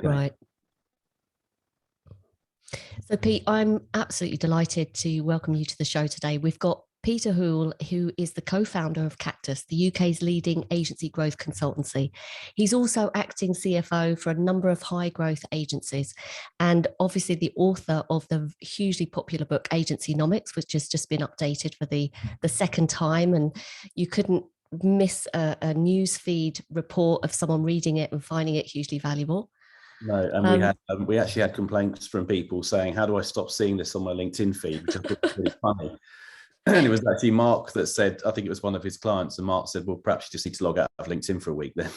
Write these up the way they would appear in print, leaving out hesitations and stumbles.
Right. So, Pete, I'm absolutely delighted to welcome you to the show today. We've got Peter Hoole, who is the co-founder of Cactus, the UK's leading agency growth consultancy. He's also acting CFO for a number of high growth agencies, and obviously the author of the hugely popular book Agencynomics, which has just been updated for the second time. And you couldn't miss a news feed report of someone reading it and finding it hugely valuable. No, and we actually had complaints from people saying, "How do I stop seeing this on my LinkedIn feed?" Which I thought was really funny. And it was actually Mark that said, I think it was one of his clients, and Mark said, "Well, perhaps you just need to log out of LinkedIn for a week then."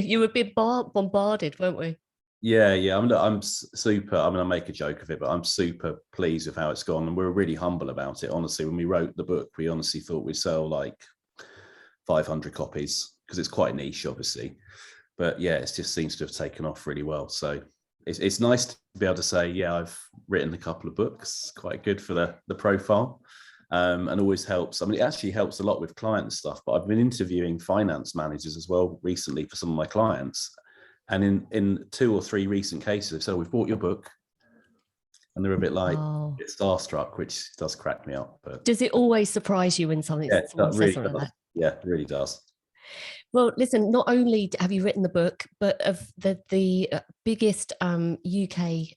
You were a bit bombarded, weren't we? Yeah. I'm super. I make a joke of it, but I'm super pleased with how it's gone, and we're really humble about it. Honestly, when we wrote the book, we honestly thought we'd sell like 500 copies because it's quite niche, obviously. But yeah, it just seems to have taken off really well. So it's nice to be able to say, yeah, I've written a couple of books, quite good for the profile, and always helps. It actually helps a lot with client stuff, but I've been interviewing finance managers as well recently for some of my clients. And in 2 or 3 recent cases, so we've bought your book, and they're a bit like a bit starstruck, which does crack me up. But does it always surprise you when someone says something like that? Yeah, it really does. Well, listen, not only have you written the book, but of the biggest UK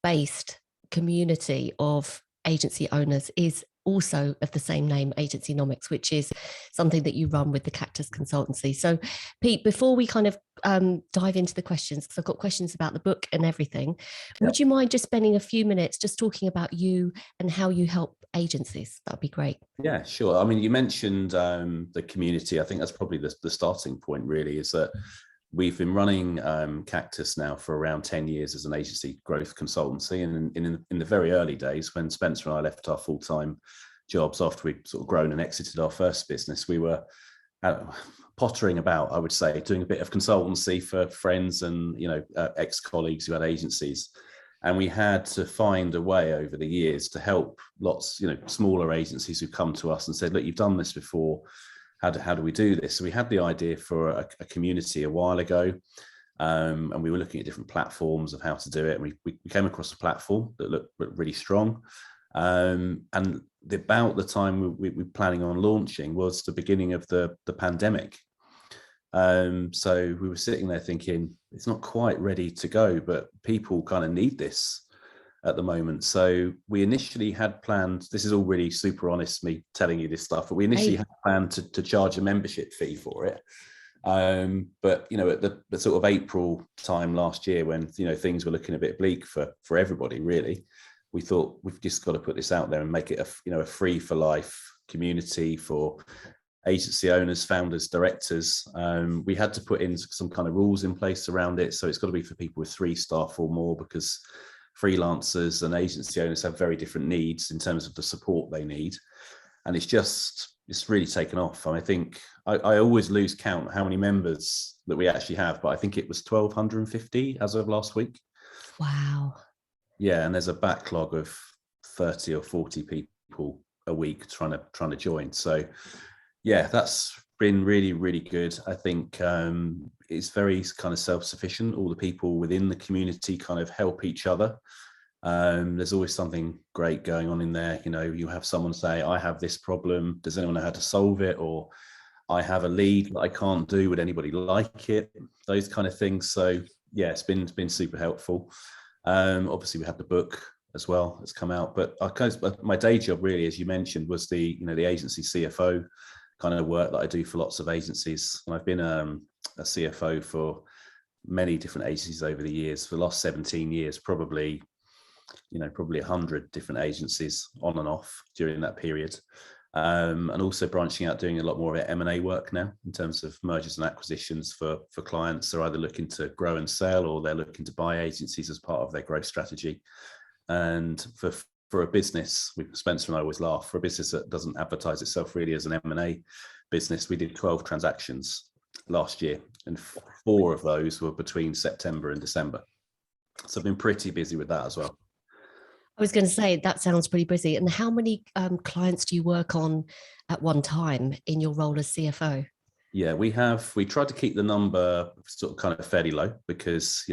based community of agency owners is also of the same name, Agencynomics, which is something that you run with the Cactus consultancy. So, Pete, before we kind of dive into the questions, because I've got questions about the book and everything, would you mind just spending a few minutes just talking about you and how you help agencies? That'd be great. Yeah, sure. You mentioned the community. I think that's probably the starting point, really, is that we've been running Cactus now for around 10 years as an agency growth consultancy. And in the very early days, when Spencer and I left our full-time jobs after we'd sort of grown and exited our first business, we were pottering about, I would say, doing a bit of consultancy for friends and ex-colleagues who had agencies. And we had to find a way over the years to help lots, smaller agencies who come to us and said, "Look, you've done this before. How do we do this?" So we had the idea for a community a while ago, and we were looking at different platforms of how to do it. And we came across a platform that looked really strong. And about the time we were planning on launching was the beginning of the pandemic. So we were sitting there thinking, it's not quite ready to go, but people kind of need this at the moment. So we initially had planned, this is all really super honest, me telling you this stuff, but we initially had planned to charge a membership fee for it. But at the sort of April time last year, when things were looking a bit bleak for everybody, really, we thought we've just got to put this out there and make it a free for life community for agency owners, founders, directors. We had to put in some kind of rules in place around it. So it's got to be for people with 3 staff or more, because freelancers and agency owners have very different needs in terms of the support they need. And it's really taken off. I think I always lose count how many members that we actually have, but I think it was 1,250 as of last week. Wow. Yeah, and there's a backlog of 30 or 40 people a week trying to join. So yeah, that's been really, really good. I think it's very kind of self-sufficient. All the people within the community kind of help each other. There's always something great going on in there. You have someone say, "I have this problem. Does anyone know how to solve it?" Or, "I have a lead that I can't do. Would anybody like it?" Those kind of things. So yeah, it's been super helpful. Obviously, we have the book as well that's come out. But my day job, really, as you mentioned, was the agency CFO kind of work that I do for lots of agencies. And I've been a CFO for many different agencies over the years. For the last 17 years, probably 100 different agencies on and off during that period. And also branching out, doing a lot more of M&A work now in terms of mergers and acquisitions for clients. They're either looking to grow and sell, or they're looking to buy agencies as part of their growth strategy. And for a business, Spencer and I always laugh, for a business that doesn't advertise itself really as an M&A business, we did 12 transactions last year, and 4 of those were between September and December. So I've been pretty busy with that as well. I was going to say, that sounds pretty busy. And how many clients do you work on at one time in your role as CFO? Yeah, we tried to keep the number sort of kind of fairly low because,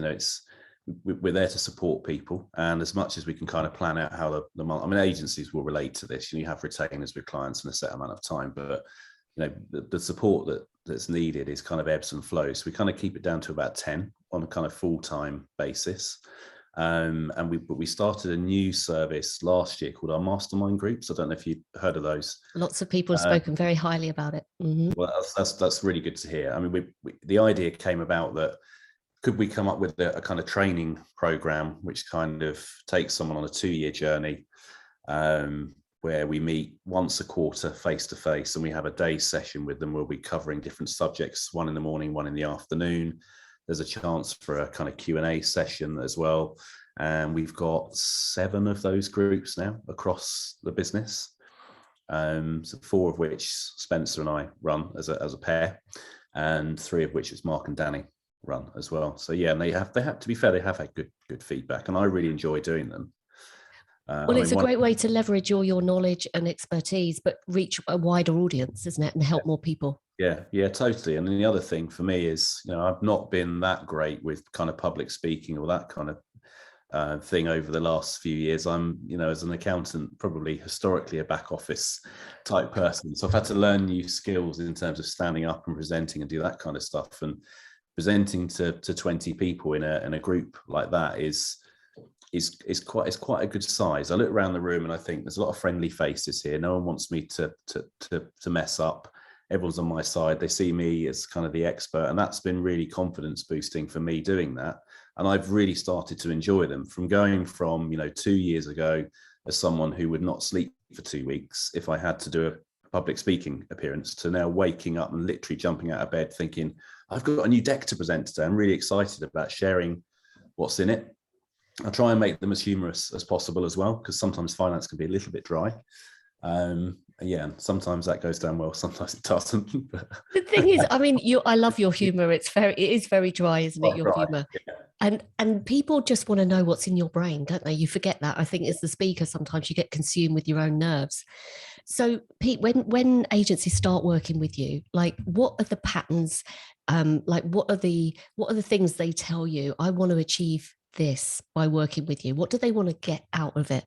we're there to support people, and as much as we can kind of plan out how the month, I mean, agencies will relate to this. You have retainers with clients in a set amount of time, but the support that's needed is kind of ebbs and flows. So we kind of keep it down to about 10 on a kind of full-time basis. And we started a new service last year called our mastermind groups. I don't know if you've heard of those. Lots of people have spoken very highly about it. Mm-hmm. Well, that's really good to hear. I mean, the idea came about that could we come up with a kind of training program which kind of takes someone on a 2-year journey, where we meet once a quarter face to face, and we have a day session with them. We'll be covering different subjects, one in the morning, one in the afternoon. There's a chance for a kind of Q&A session as well. And we've got 7 of those groups now across the business. So 4 of which Spencer and I run as a pair, and 3 of which is Mark and Danny run as well. So yeah, and they have to be fair, they have had good feedback, and I really enjoy doing them. Well, it's a great way to leverage all your knowledge and expertise, but reach a wider audience, isn't it, and help more people. Yeah, totally. And then the other thing for me is, I've not been that great with kind of public speaking or that kind of thing over the last few years. I'm, as an accountant, probably historically a back office type person. So I've had to learn new skills in terms of standing up and presenting and do that kind of stuff. And presenting to 20 people in a group like that is quite a good size. I look around the room and I think there's a lot of friendly faces here. No one wants me to mess up. Everyone's on my side. They see me as kind of the expert, and that's been really confidence boosting for me doing that. And I've really started to enjoy them, from going from 2 years ago as someone who would not sleep for 2 weeks if I had to do a public speaking appearance, to now waking up and literally jumping out of bed thinking, I've got a new deck to present today. I'm really excited about sharing what's in it. I try and make them as humorous as possible as well, because sometimes finance can be a little bit dry. Yeah, sometimes that goes down well, sometimes it doesn't. The thing is, I mean, I love your humor. It is very dry, isn't it? Your humor. Yeah. And people just want to know what's in your brain, don't they? You forget that. I think as the speaker, sometimes you get consumed with your own nerves. So Pete, when agencies start working with you, like, what are the patterns? Like, what are the things they tell you? I want to achieve this by working with you. What do they want to get out of it?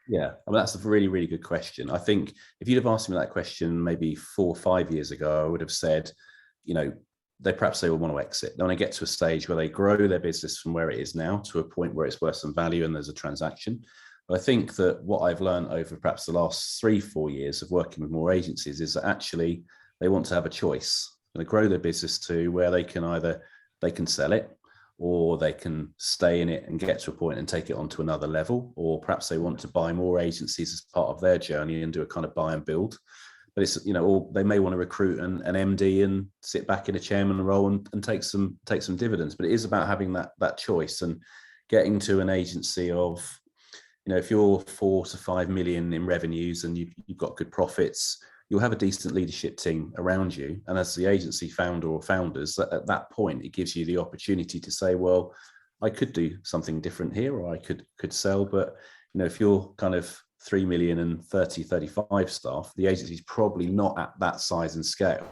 Yeah, I mean, that's a really, really good question. I think if you'd have asked me that question maybe 4 or 5 years ago, I would have said, they will want to exit. They want to get to a stage where they grow their business from where it is now to a point where it's worth some value and there's a transaction. But I think that what I've learned over perhaps the last 3-4 years of working with more agencies is that actually they want to have a choice. They grow their business to where they can sell it, or they can stay in it and get to a point and take it on to another level, or perhaps they want to buy more agencies as part of their journey and do a kind of buy and build. But it's, or they may want to recruit an MD and sit back in a chairman role and take some dividends. But it is about having that choice and getting to an agency of, if you're 4 to 5 million in revenues and you've got good profits, you'll have a decent leadership team around you. And as the agency founder or founders, at that point, it gives you the opportunity to say, well, I could do something different here, or I could sell. But, if you're kind of 3 million and 35 staff, the agency is probably not at that size and scale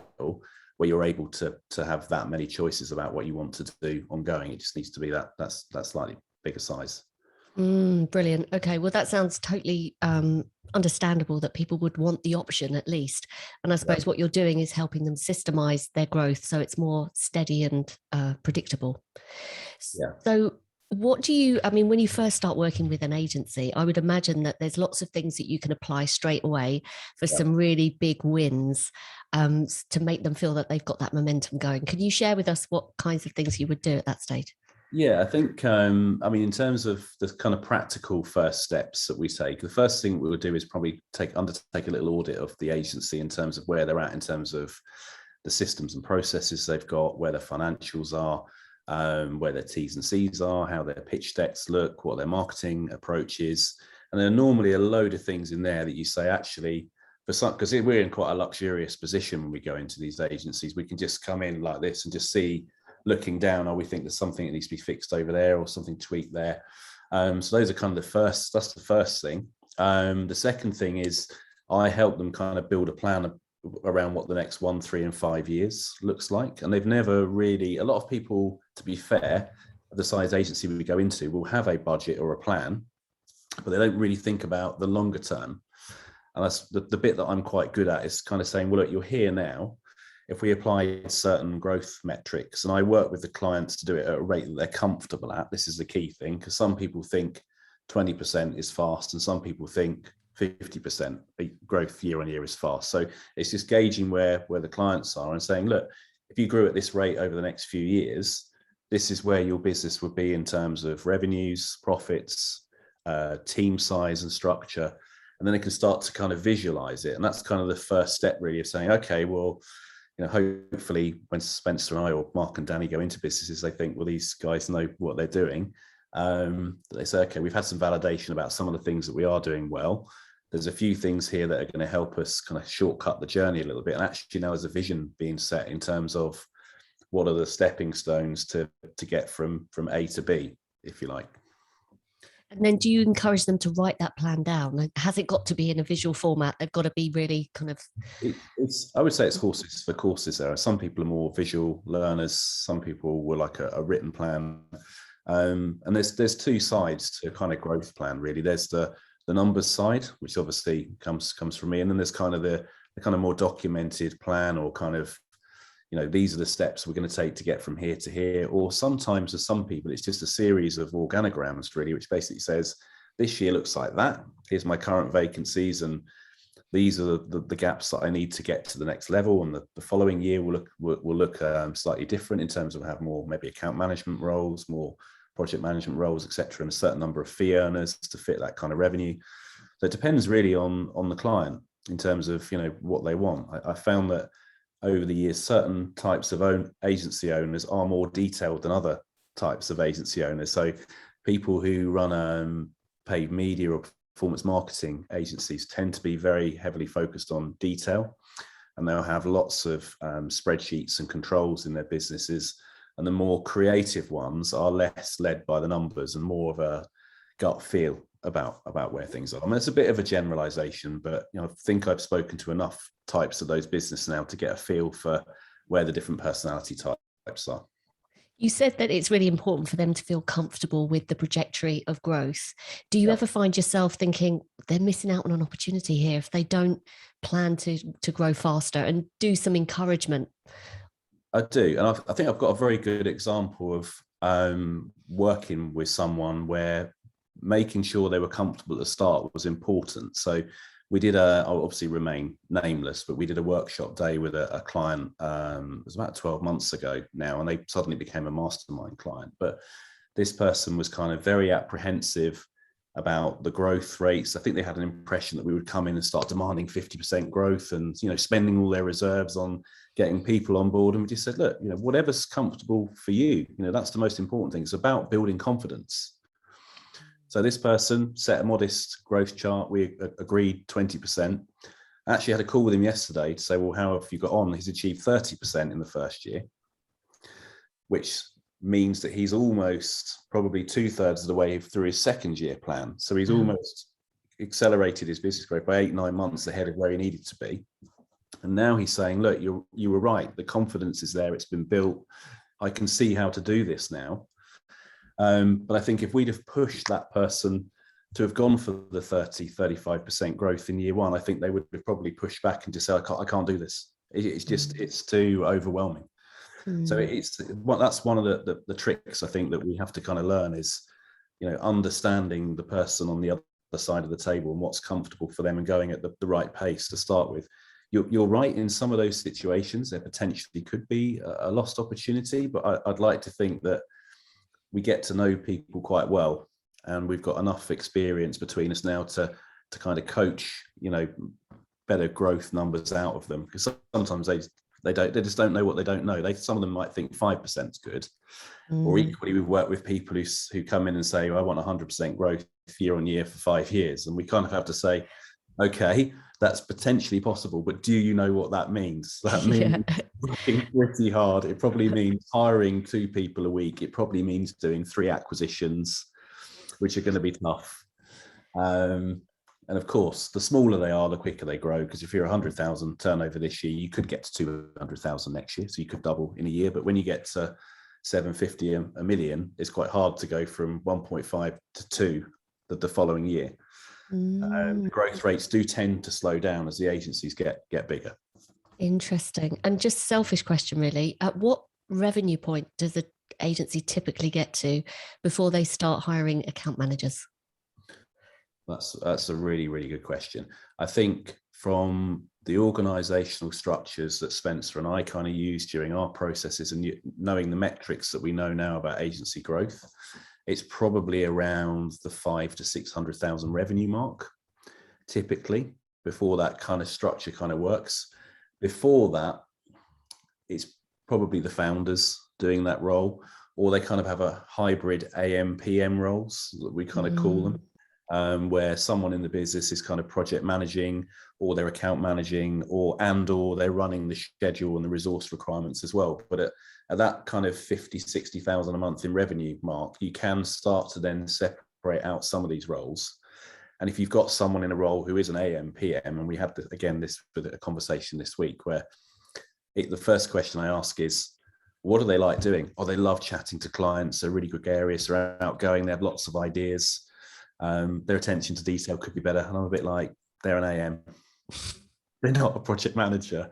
where you're able to have that many choices about what you want to do ongoing. It just needs to be that's slightly bigger size. Brilliant. Okay, well, that sounds totally understandable that people would want the option at least. And I suppose what you're doing is helping them systemize their growth so it's more steady and predictable. Yeah. So what do you, I mean, when you first start working with an agency, I would imagine that there's lots of things that you can apply straight away for some really big wins to make them feel that they've got that momentum going. Can you share with us what kinds of things you would do at that stage? Yeah, I think, in terms of the kind of practical first steps that we take, the first thing we would do is probably undertake a little audit of the agency in terms of where they're at, in terms of the systems and processes they've got, where their financials are, where their T's and C's are, how their pitch decks look, what their marketing approach is. And there are normally a load of things in there that you say, actually, for some, because we're in quite a luxurious position when we go into these agencies, we can just come in like this and just see, looking down, we think there's something that needs to be fixed over there or something tweaked there. So those are kind of that's the first thing. The second thing is I help them kind of build a plan around what the next 1, 3, and 5 years looks like. And they've never really, a lot of people, to be fair, the size agency we go into will have a budget or a plan, but they don't really think about the longer term. And that's the bit that I'm quite good at, is kind of saying, well, look, you're here now. If we apply certain growth metrics, and I work with the clients to do it at a rate that they're comfortable at, this is the key thing, because some people think 20% is fast and some people think 50% growth year on year is fast. So it's just gauging where the clients are and saying, look, if you grew at this rate over the next few years, this is where your business would be in terms of revenues, profits, team size and structure. And then they can start to kind of visualize it. And that's kind of the first step really of saying, okay, well, hopefully when Spencer and I or Mark and Danny go into businesses, they think, well, these guys know what they're doing. They say, okay, we've had some validation about some of the things that we are doing well. There's a few things here that are going to help us kind of shortcut the journey a little bit. And actually now there's a vision being set in terms of what are the stepping stones to get from A to B, if you like. And then do you encourage them to write that plan down? Has it got to be in a visual format? They've got to be really kind of... I would say it's horses for courses there. Some people are more visual learners. Some people will like a written plan. And there's two sides to a kind of growth plan, really. There's the numbers side, which obviously comes from me. And then there's kind of the kind of more documented plan, or kind of, these are the steps we're going to take to get from here to here. Or sometimes for some people, it's just a series of organograms, really, which basically says, this year looks like that. Here's my current vacancies, and these are the gaps that I need to get to the next level. And the following year will look slightly different in terms of have more maybe account management roles, more project management roles, etc., and a certain number of fee earners to fit that kind of revenue. So it depends really on the client in terms of what they want. I found that over the years, certain types of agency owners are more detailed than other types of agency owners. So people who run paid media or performance marketing agencies tend to be very heavily focused on detail, and they'll have lots of spreadsheets and controls in their businesses. And the more creative ones are less led by the numbers and more of a gut feel about where things are. I mean, it's a bit of a generalization, but I think I've spoken to enough types of those businesses now to get a feel for where the different personality types are. You said that it's really important for them to feel comfortable with the trajectory of growth. Do you ever find yourself thinking they're missing out on an opportunity here if they don't plan to grow faster, and do some encouragement? I do. And I think I've got a very good example of working with someone where making sure they were comfortable at the start was important. So we did I'll obviously remain nameless, but we did a workshop day with a client, it was about 12 months ago now, and they suddenly became a mastermind client. But this person was kind of very apprehensive about the growth rates. I think they had an impression that we would come in and start demanding 50% growth and, spending all their reserves on getting people on board. And we just said, look, whatever's comfortable for you, that's the most important thing. It's about building confidence. So this person set a modest growth chart. We agreed 20%. I actually had a call with him yesterday to say, well, how have you got on? He's achieved 30% in the first year, which means that he's almost probably 2/3 of the way through his second year plan. So he's almost accelerated his business growth by 8-9 months ahead of where he needed to be. And now he's saying, look, you were right. The confidence is there. It's been built. I can see how to do this now. But I think if we'd have pushed that person to have gone for the 35% growth in year one, I think they would have probably pushed back and just said, I can't do this. It's too overwhelming. So that's one of the tricks I think that we have to kind of learn is, understanding the person on the other side of the table and what's comfortable for them and going at the right pace to start with. You're right, in some of those situations, there potentially could be a lost opportunity, but I'd like to think that we get to know people quite well, and we've got enough experience between us now to kind of coach, better growth numbers out of them, because sometimes they just don't know what they don't know. Some of them might think 5% is good, or equally we work with people who come in and say, well, I want 100% growth year on year for 5 years, and we kind of have to say, okay, that's potentially possible, but do you know what that means? That means working pretty hard. It probably means hiring 2 people a week. It probably means doing 3 acquisitions, which are going to be tough. And of course, the smaller they are, the quicker they grow. Because if you're 100,000 turnover this year, you could get to 200,000 next year. So you could double in a year. But when you get to 750, a million, it's quite hard to go from 1.5 to 2 the following year. The growth rates do tend to slow down as the agencies get bigger. Interesting. And just selfish question, really. At what revenue point does the agency typically get to before they start hiring account managers? That's a really, really good question. I think from the organizational structures that Spencer and I kind of used during our processes and knowing the metrics that we know now about agency growth, it's probably around the 500,000 to 600,000 revenue mark, typically, before that kind of structure kind of works. Before that, it's probably the founders doing that role, or they kind of have a hybrid AM, PM roles that we kind of call them. Where someone in the business is kind of project managing, or they're account managing, or they're running the schedule and the resource requirements as well. But at that kind of 50, 60,000 a month in revenue mark, you can start to then separate out some of these roles. And if you've got someone in a role who is an AM, PM, and we had this with a conversation this week where the first question I ask is, what do they like doing? Oh, they love chatting to clients. They're really gregarious. They're outgoing. They have lots of ideas. Their attention to detail could be better. And I'm a bit like, they're an AM. They're not a project manager.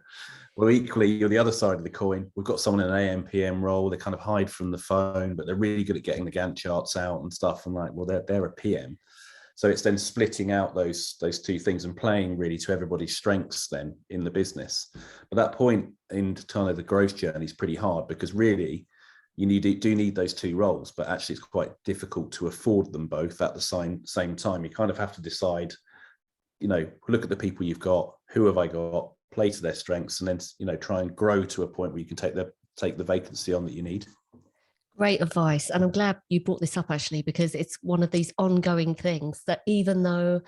Well, equally, you're the other side of the coin. We've got someone in an AM, PM role. They kind of hide from the phone, but they're really good at getting the Gantt charts out and stuff. And like, well, they're a PM. So it's then splitting out those two things and playing really to everybody's strengths then in the business. But that point in kind of the growth journey is pretty hard, because really you do need those two roles, but actually it's quite difficult to afford them both at the same time. You kind of have to decide, look at the people you've got, who have I got, play to their strengths, and then, try and grow to a point where you can take the vacancy on that you need. Great advice. And I'm glad you brought this up, actually, because it's one of these ongoing things that even though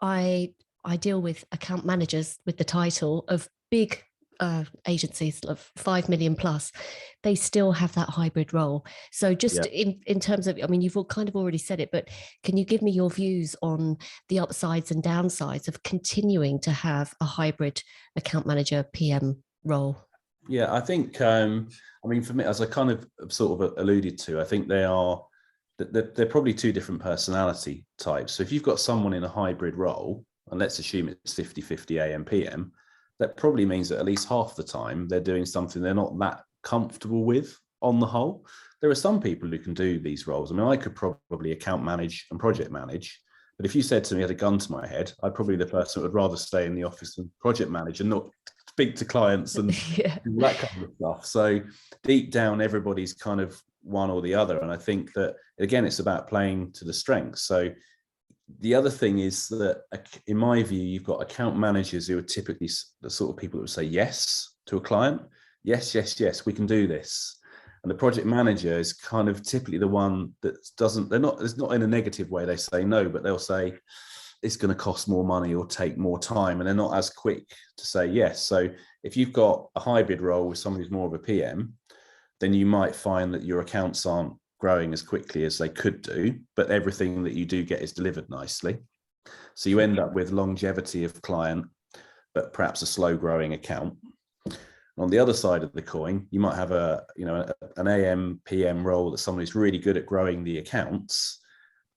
I deal with account managers with the title of big agencies of 5 million plus, they still have that hybrid role. So just in terms of, I mean, you've kind of already said it, but can you give me your views on the upsides and downsides of continuing to have a hybrid account manager PM role? Yeah, I think, for me, as I kind of sort of alluded to, I think they're probably two different personality types. So if you've got someone in a hybrid role, and let's assume it's 50-50 AM, PM, that probably means that at least half the time they're doing something they're not that comfortable with on the whole. There are some people who can do these roles. I mean, I could probably account manage and project manage, but if you said to me, had a gun to my head, I'd probably be the person that would rather stay in the office and project manage and not speak to clients and all that kind of stuff. So deep down, everybody's kind of one or the other. And I think that, again, it's about playing to the strengths. So the other thing is that, in my view, you've got account managers who are typically the sort of people that would say yes to a client. Yes, we can do this. And the project manager is kind of typically the one that it's not in a negative way. They say no, but they'll say it's going to cost more money or take more time. And they're not as quick to say yes. So if you've got a hybrid role with someone who's more of a PM, then you might find that your accounts aren't growing as quickly as they could do, but everything that you do get is delivered nicely. So you end up with longevity of client, but perhaps a slow growing account. On the other side of the coin, you might have an AM, PM role that someone who's really good at growing the accounts,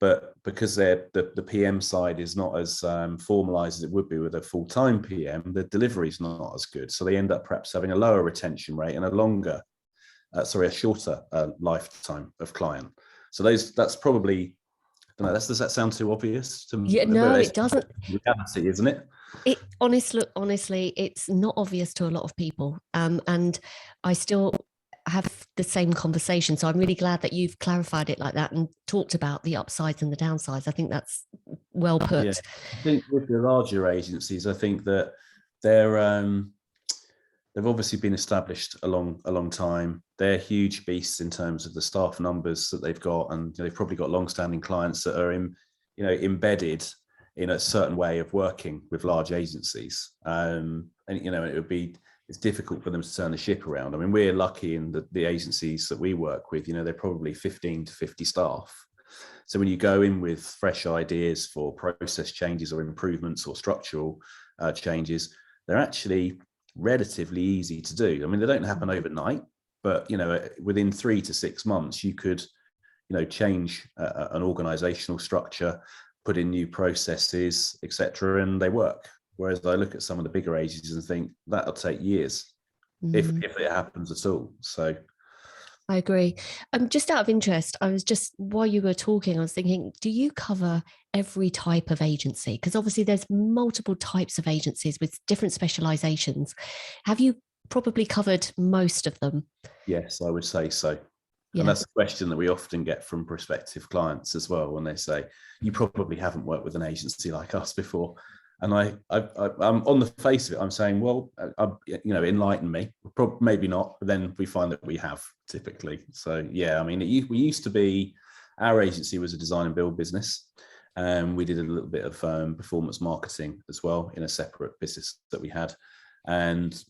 but because the PM side is not as formalized as it would be with a full-time PM, the delivery is not as good. So they end up perhaps having a lower retention rate and a shorter lifetime of client. So that's probably, I don't know, does that sound too obvious? No, it doesn't. Reality, isn't it? It honestly, it's not obvious to a lot of people. And I still have the same conversation. So I'm really glad that you've clarified it like that and talked about the upsides and the downsides. I think that's well put. Yeah. I think with the larger agencies, I think that they've obviously been established a long time. They're huge beasts in terms of the staff numbers that they've got, and they've probably got long-standing clients that are embedded in a certain way of working with large agencies. It's difficult for them to turn the ship around. I mean, we're lucky in the agencies that we work with. They're probably 15 to 50 staff. So when you go in with fresh ideas for process changes or improvements or structural changes, they're actually relatively easy to do. I mean, they don't happen overnight, but within 3 to 6 months, you could change an organizational structure, put in new processes, etc., and they work. Whereas I look at some of the bigger agencies and think that'll take years, if it happens at all. So I agree. Just out of interest, while you were talking, I was thinking, do you cover every type of agency? Because obviously there's multiple types of agencies with different specializations. Have you probably covered most of them? yes, I would say so. Yeah. And that's a question that we often get from prospective clients as well, when they say, you probably haven't worked with an agency like us before. And I'm on the face of it, I'm saying, well, enlighten me. Maybe not, but then we find that we have, typically. So yeah, I mean, we used to be, our agency was a design and build business. We did a little bit of performance marketing as well in a separate business that we had. And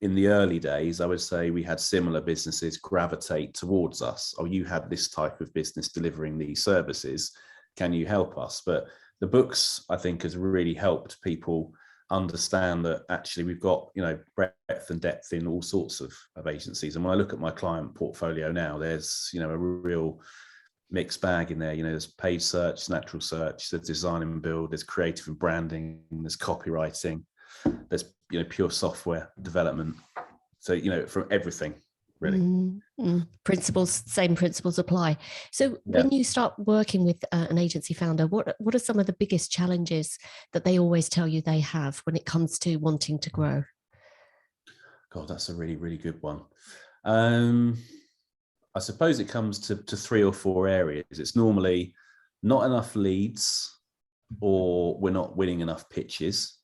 in the early days, I would say we had similar businesses gravitate towards us. Oh, you had this type of business delivering these services. Can you help us? But the books, I think, has really helped people understand that actually we've got, breadth and depth in all sorts of agencies. And when I look at my client portfolio now, there's, a real mixed bag in there. There's paid search, natural search, there's design and build, there's creative and branding, there's copywriting, there's, pure software development. So, from everything. Really. Same principles apply. So when you start working with an agency founder, what are some of the biggest challenges that they always tell you they have when it comes to wanting to grow? God, that's a really, really good one. I suppose it comes to 3 or 4 areas. It's normally not enough leads, or we're not winning enough pitches.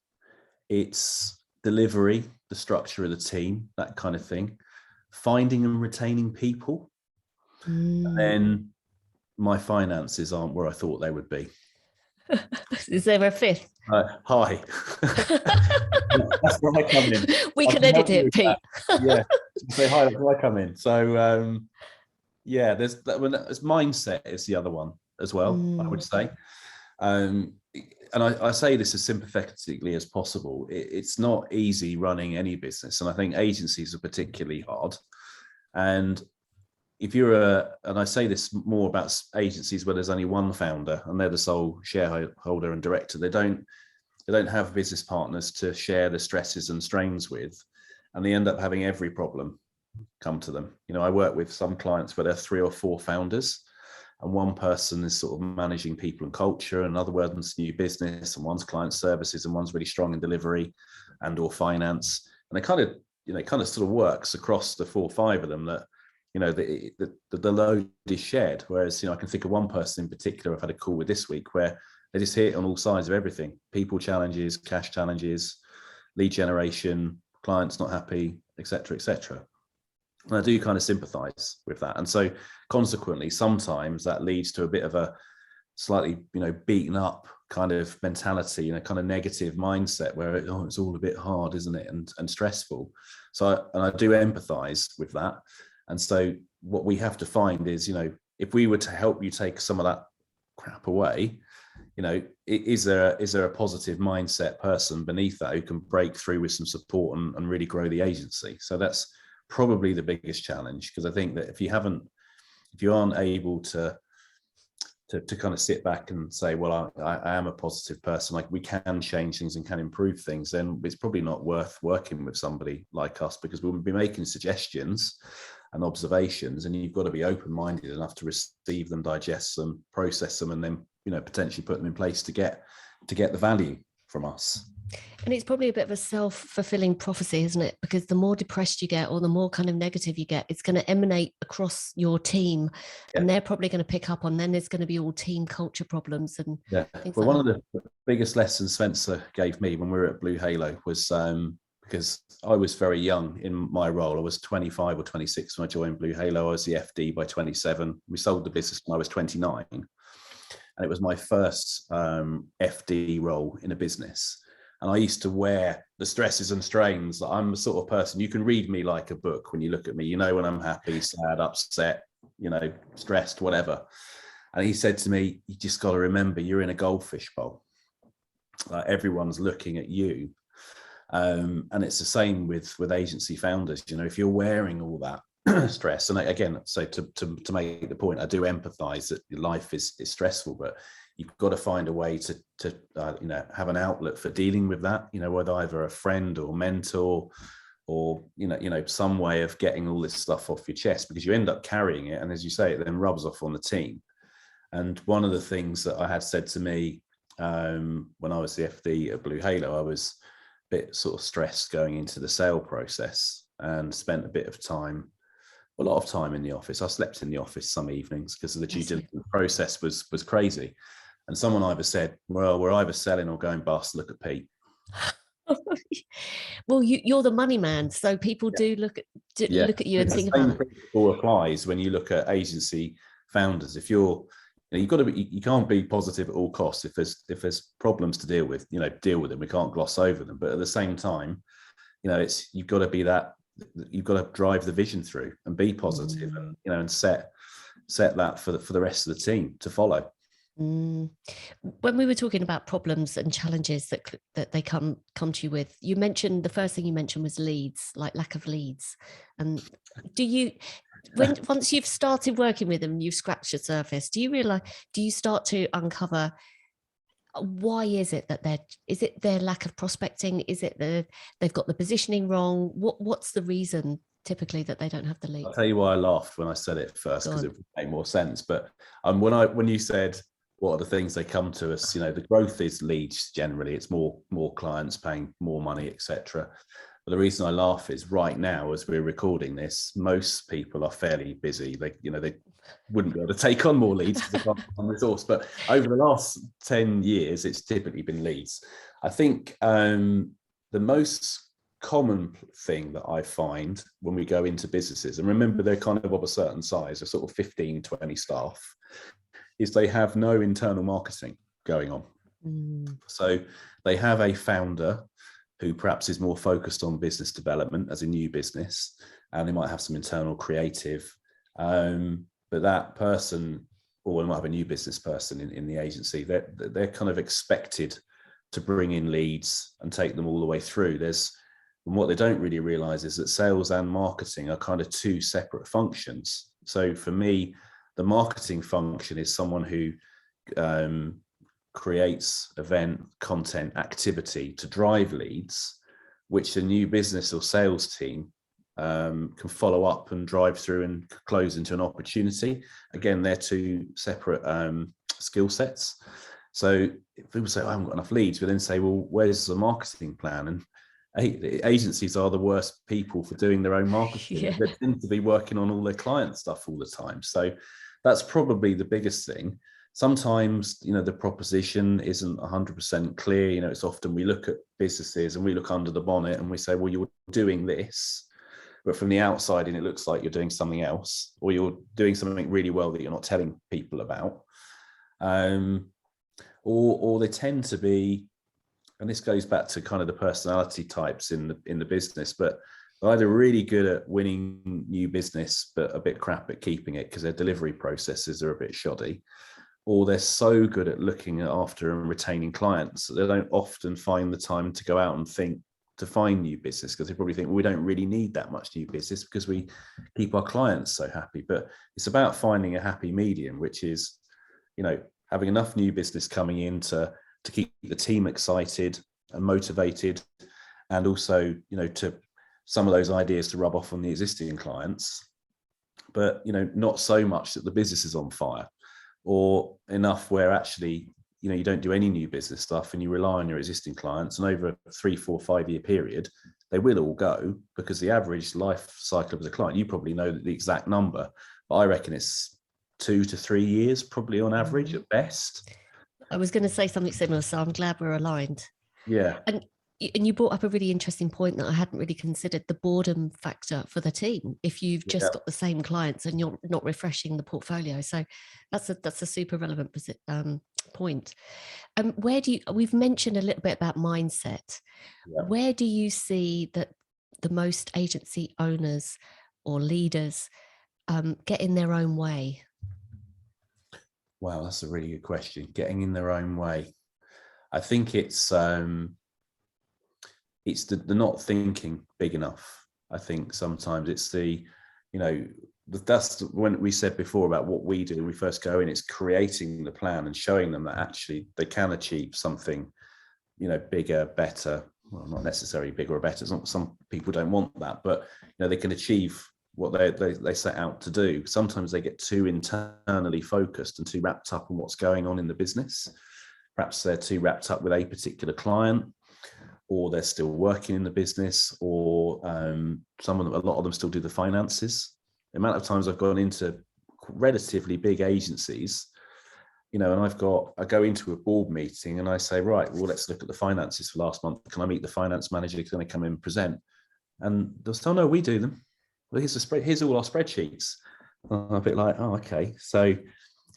It's delivery, the structure of the team, that kind of thing. Finding and retaining people. And then my finances aren't where I thought they would be. Is there a fifth? Hi. That's where I come in. We can edit it, Pete. Yeah. Say hi, that's where I come in. So there's that one. Mindset is the other one as well, I would say. And I say this as sympathetically as possible. It's not easy running any business, and I think agencies are particularly hard. And if and I say this more about agencies where there's only one founder and they're the sole shareholder and director, they don't have business partners to share the stresses and strains with, and they end up having every problem come to them. I work with some clients where there are 3 or 4 founders, and one person is sort of managing people and culture, and another one's new business, and one's client services, and one's really strong in delivery and or finance. And they kind of sort of works across the 4 or 5 of them that, the load is shared. Whereas, I can think of one person in particular I've had a call with this week where they just hit on all sides of everything: people challenges, cash challenges, lead generation, clients not happy, etc., etc. And I do kind of sympathize with that. And so consequently, sometimes that leads to a bit of a slightly, beaten up kind of mentality, kind of negative mindset where it's all a bit hard, isn't it? And stressful. So I do empathize with that. And so what we have to find is, if we were to help you take some of that crap away, is there a positive mindset person beneath that who can break through with some support and really grow the agency? So that's probably the biggest challenge, because I think that if you aren't able to kind of sit back and say, well, I am a positive person, like we can change things and can improve things, then it's probably not worth working with somebody like us, because we'll be making suggestions and observations, and you've got to be open-minded enough to receive them, digest them, process them, and then potentially put them in place to get the value from us. And it's probably a bit of a self-fulfilling prophecy, isn't it? Because the more depressed you get, or the more kind of negative you get, it's going to emanate across your team, and they're probably going to pick up on. Then there's going to be all team culture problems and things. Well, one of the biggest lessons Spencer gave me when we were at Blue Halo was because I was very young in my role. I was 25 or 26 when I joined Blue Halo. I was the FD by 27. We sold the business when I was 29, and it was my first FD role in a business. And I used to wear the stresses and strains. I'm the sort of person, you can read me like a book when you look at me. When I'm happy, sad, upset, stressed, whatever. And he said to me, you just got to remember you're in a goldfish bowl. Like, everyone's looking at you. And it's the same with agency founders. You know, if you're wearing all that stress, and again, so to make the point, I do empathize that your life is stressful, but you've got to find a way to you know, have an outlet for dealing with that, you know, whether either a friend or mentor, or you know some way of getting all this stuff off your chest, because you end up carrying it, and as you say, it then rubs off on the team. And one of the things that I had said to me when I was the FD at Blue Halo, I was a bit sort of stressed going into the sale process, and spent a lot of time in the office. I slept in the office some evenings because the due diligence process was crazy. And someone either said, well, we're either selling or going bust, look at Pete. Well, you're the money man, so people do look at you and think about it. The same principle applies when you look at agency founders. If you're, you know, you can't be positive at all costs. If there's problems to deal with, you know, deal with them. We can't gloss over them. But at the same time, you know, you've got to drive the vision through and be positive, and, you know, and set that for the rest of the team to follow. When we were talking about problems and challenges that they come to you with, you mentioned, the first thing you mentioned was leads, like lack of leads. And do you, once you've started working with them, you've scratched the surface, do you start to uncover why is it that is it their lack of prospecting? Is it they've got the positioning wrong? What's the reason typically that they don't have the lead? I'll tell you why I laughed when I said it first, because it would make more sense. But when you said, what are the things they come to us? You know, the growth is leads generally. It's more clients paying more money, etc. But the reason I laugh is right now, as we're recording this, most people are fairly busy. They wouldn't be able to take on more leads because they can't find resource. But over the last 10 years, it's typically been leads. I think the most common thing that I find when we go into businesses, and remember they're kind of a certain size, a sort of 15, 20 staff, is they have no internal marketing going on. So they have a founder who perhaps is more focused on business development as a new business, and they might have some internal creative, but that person, or they might have a new business person in the agency, they're kind of expected to bring in leads and take them all the way through. And what they don't really realize is that sales and marketing are kind of two separate functions. So for me, the marketing function is someone who creates event, content, activity to drive leads, which a new business or sales team can follow up and drive through and close into an opportunity. Again, they're two separate skill sets. So if people say, oh, I haven't got enough leads, we then say, well, where's the marketing plan? And agencies are the worst people for doing their own marketing. Yeah. They tend to be working on all their client stuff all the time. So that's probably the biggest thing. Sometimes, you know, the proposition isn't 100% clear. You know, it's often we look at businesses and we look under the bonnet and we say, well, you're doing this, but from the outside in, it looks like you're doing something else, or you're doing something really well that you're not telling people about. Or they tend to be, and this goes back to kind of the personality types in the business, but they're either really good at winning new business, but a bit crap at keeping it because their delivery processes are a bit shoddy, or they're so good at looking after and retaining clients that they don't often find the time to go out and think to find new business, because they probably think, well, we don't really need that much new business because we keep our clients so happy. But it's about finding a happy medium, which is, you know, having enough new business coming in to keep the team excited and motivated, and also, you know, to some of those ideas to rub off on the existing clients, but, you know, not so much that the business is on fire, or enough where actually, you know, you don't do any new business stuff and you rely on your existing clients, and over a 3, 4, 5 year period, they will all go, because the average life cycle of the client, you probably know the exact number, but I reckon it's 2 to 3 years, probably on average at best. I was going to say something similar, so I'm glad we're aligned. Yeah. And you brought up a really interesting point that I hadn't really considered, the boredom factor for the team. If you've just got the same clients and you're not refreshing the portfolio. So that's a super relevant point. We've mentioned a little bit about mindset. Yeah. Where do you see that the most agency owners or leaders get in their own way? Wow, that's a really good question. Getting in their own way. I think it's the not thinking big enough. I think sometimes it's that's when we said before about what we do when we first go in. It's creating the plan and showing them that actually they can achieve something, bigger, better. Well, not necessarily bigger or better. It's not, some people don't want that, but they can achieve what they set out to do. Sometimes they get too internally focused and too wrapped up on what's going on in the business. Perhaps they're too wrapped up with a particular client, or they're still working in the business, or a lot of them still do the finances. The amount of times I've gone into relatively big agencies, and I go into a board meeting and I say, right, well, let's look at the finances for last month. Can I meet the finance manager? Can I come in and present? And they'll say, oh, no, we do them. Well, here's all our spreadsheets. I'm a bit like, oh, okay. So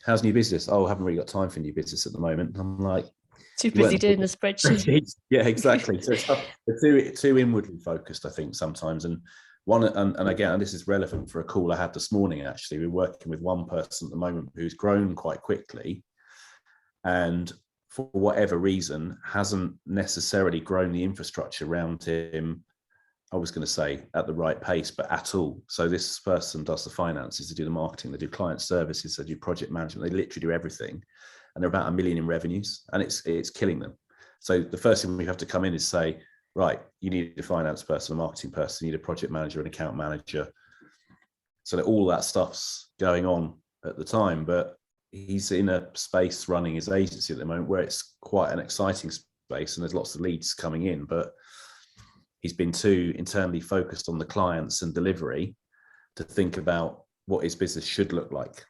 how's new business? Oh, I haven't really got time for new business at the moment. I'm like, too busy doing the spreadsheet. Yeah, exactly. So they're too inwardly focused, I think, sometimes. And again, this is relevant for a call I had this morning. Actually, we're working with one person at the moment who's grown quite quickly, and for whatever reason hasn't necessarily grown the infrastructure around him. I was going to say at the right pace, but at all. So this person does the finances, they do the marketing, they do client services, they do project management, they literally do everything. And they're about $1 million in revenues, and it's killing them. So the first thing we have to come in is say, right, you need a finance person, a marketing person, you need a project manager, an account manager. So that all that stuff's going on at the time, but he's in a space running his agency at the moment where it's quite an exciting space and there's lots of leads coming in, but he's been too internally focused on the clients and delivery to think about what his business should look like.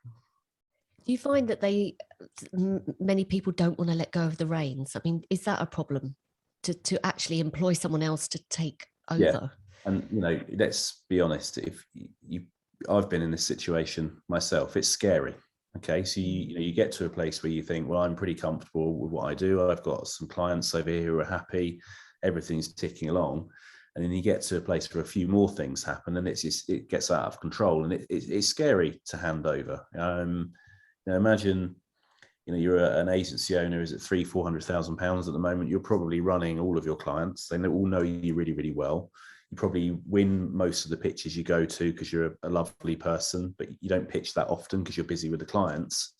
Do you find that many people don't want to let go of the reins? I mean, is that a problem to actually employ someone else to take over? Yeah. And, let's be honest, I've been in this situation myself. It's scary. Okay. So you get to a place where you think, well, I'm pretty comfortable with what I do. I've got some clients over here who are happy. Everything's ticking along. And then you get to a place where a few more things happen and it gets out of control, and it's scary to hand over. Imagine, you're an agency owner, is it £300,000-400,000 at the moment? You're probably running all of your clients. They all know you really, really well. You probably win most of the pitches you go to because you're a lovely person, but you don't pitch that often because you're busy with the clients.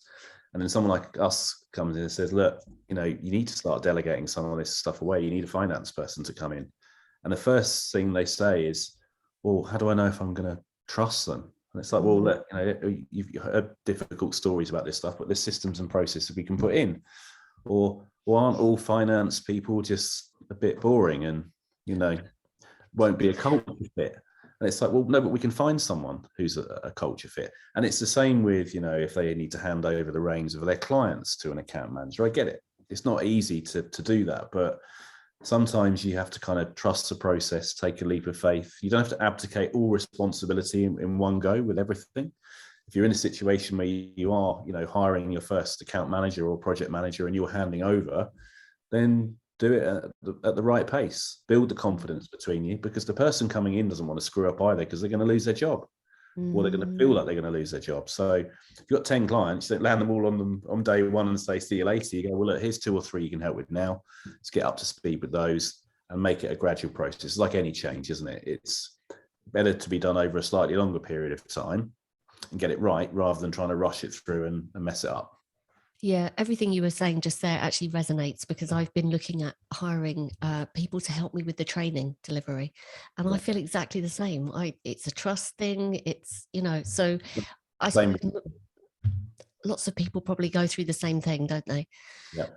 And then someone like us comes in and says, look, you need to start delegating some of this stuff away. You need a finance person to come in. And the first thing they say is, well, how do I know if I'm going to trust them? And it's like, well, look, you've heard difficult stories about this stuff, but there's systems and processes we can put in. Or aren't all finance people just a bit boring and, won't be a culture fit? And it's like, well, no, but we can find someone who's a culture fit. And it's the same with, if they need to hand over the reins of their clients to an account manager. I get it. It's not easy to do that, but sometimes you have to kind of trust the process, take a leap of faith. You don't have to abdicate all responsibility in one go with everything. If you're in a situation where you are, hiring your first account manager or project manager and you're handing over, then do it at the right pace. Build the confidence between you, because the person coming in doesn't want to screw up either, because they're going to lose their job. Or they're going to feel like they're going to lose their job. So if you've got 10 clients, you don't land them all on day one and say, see you later. You go, well, look, here's 2 or 3 you can help with now. Let's get up to speed with those and make it a gradual process. It's like any change, isn't it? It's better to be done over a slightly longer period of time and get it right, rather than trying to rush it through and mess it up. Yeah, everything you were saying just there actually resonates, because I've been looking at hiring people to help me with the training delivery, and I feel exactly the same. It's a trust thing. It's, so lots of people probably go through the same thing, don't they? Yeah.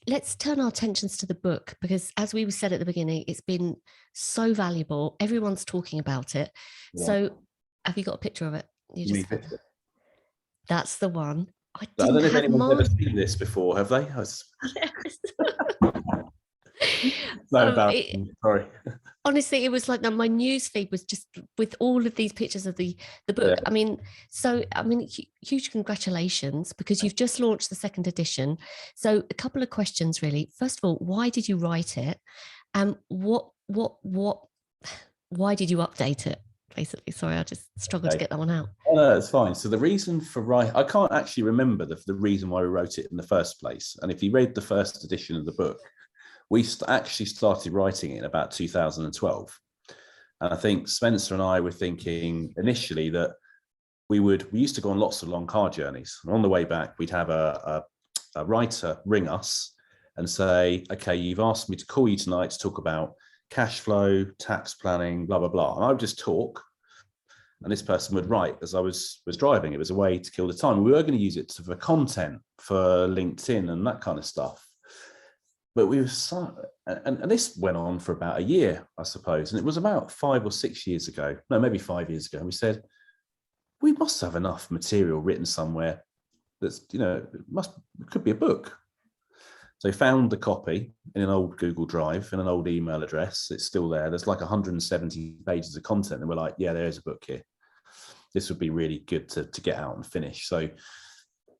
Let's turn our attentions to the book, because as we said at the beginning, it's been so valuable. Everyone's talking about it. Yeah. So have you got a picture of it? That's the one. I don't know if anyone's ever seen this before, have they? Sorry. Honestly, it was like my news feed was just with all of these pictures of the book. Yeah. Huge congratulations, because you've just launched the 2nd edition. So a couple of questions, really. First of all, why did you write it? And why did you update it? Basically, sorry, I just struggled to get that one out. Oh, no, it's fine. So the reason for writing, I can't actually remember the reason why we wrote it in the first place. And if you read the first edition of the book, we actually started writing it in about 2012. And I think Spencer and I were thinking initially that we used to go on lots of long car journeys. And on the way back, we'd have a writer ring us and say, okay, you've asked me to call you tonight to talk about cash flow, tax planning, blah, blah, blah. And I would just talk. And this person would write as I was driving. It was a way to kill the time. We were going to use it for content, for LinkedIn and that kind of stuff. But we were and this went on for about a year, I suppose. And it was about 5 or 6 years ago. No, maybe 5 years ago. We said, we must have enough material written somewhere that's, it could be a book. So found the copy in an old Google Drive in an old email address. It's still there. There's like 170 pages of content. And we're like, yeah, there's a book here. This would be really good to get out and finish. So,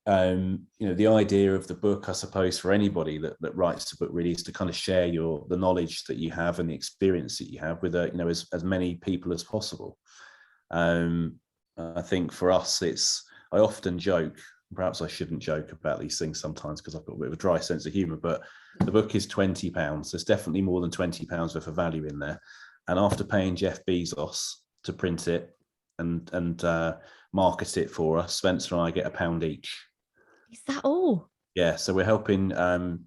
the idea of the book, I suppose, for anybody that writes a book really is to kind of share the knowledge that you have and the experience that you have with, as many people as possible. I think for us, I often joke, perhaps I shouldn't joke about these things sometimes because I've got a bit of a dry sense of humor, but the book is £20. There's definitely more than £20 worth of value in there. And after paying Jeff Bezos to print it and market it for us, Spencer and I get £1 each. Is that all? Yeah, so we're helping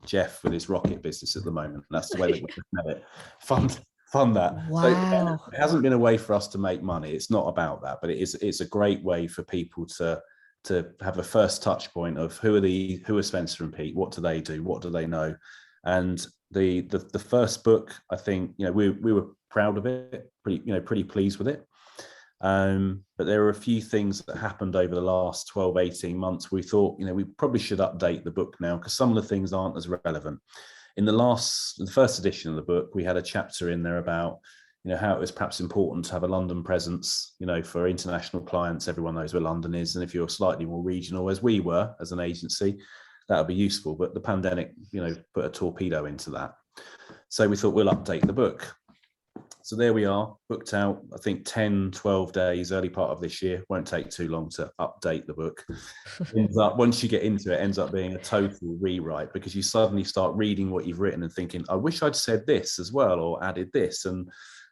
Jeff with his rocket business at the moment. That's the way that we have it. Fund that. Wow. So it hasn't been a way for us to make money. It's not about that, but it's a great way for people to have a first touch point of who are Spencer and Pete, what do they do, what do they know. And the first book, I think, we were proud of it, pretty pleased with it. But there were a few things that happened over the last 12, 18 months. We thought, we probably should update the book now because some of the things aren't as relevant. In the first edition of the book, we had a chapter in there about, how it was perhaps important to have a London presence, for international clients. Everyone knows where London is. And if you're slightly more regional, as we were as an agency, that would be useful. But the pandemic, put a torpedo into that. So we thought we'll update the book. So there we are, booked out, I think 10, 12 days, early part of this year. Won't take too long to update the book. Once you get into it, ends up being a total rewrite because you suddenly start reading what you've written and thinking, I wish I'd said this as well or added this. And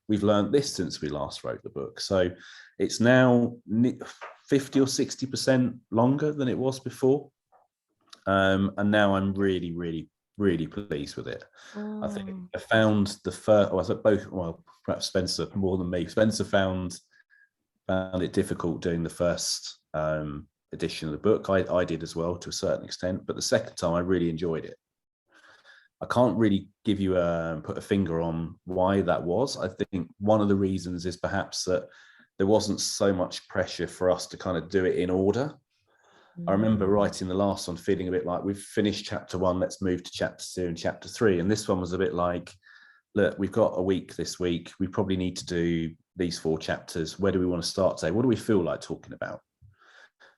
we've learned this since we last wrote the book. So it's now 50 or 60% longer than it was before. And now I'm really, really, really pleased with it. I think I found perhaps Spencer more than me. Spencer found it difficult doing the first edition of the book. I did as well to a certain extent, but the second time I really enjoyed it. I can't really give you put a finger on why that was. I think one of the reasons is perhaps that there wasn't so much pressure for us to kind of do it in order. I remember writing the last one feeling a bit like we've finished chapter 1, let's move to chapter 2 and chapter 3. And this one was a bit like, look, we've got a week this week. We probably need to do these 4 chapters. Where do we want to start today? What do we feel like talking about?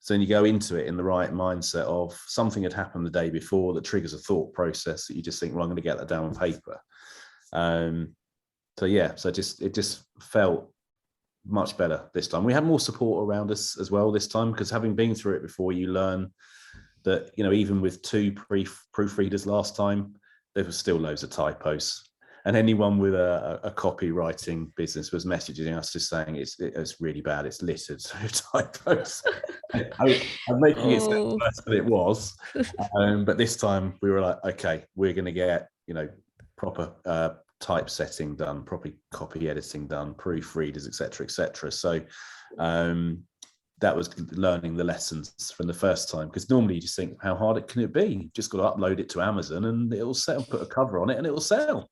So then you go into it in the right mindset of something had happened the day before that triggers a thought process that you just think, well, I'm going to get that down on paper. So it just felt much better this time. We had more support around us as well this time because having been through it before, you learn that, even with 2 proofreaders last time, there was still loads of typos. And anyone with a copywriting business was messaging us just saying it's really bad. It's littered with typos. I'm making it sound worse than it was. But this time we were like, okay, we're going to get, proper typesetting done, proper copy editing done, proofreaders, etc., etc. So that was learning the lessons from the first time because normally you just think, how hard it can it be? You've just got to upload it to Amazon and it'll sell, put a cover on it and it will sell.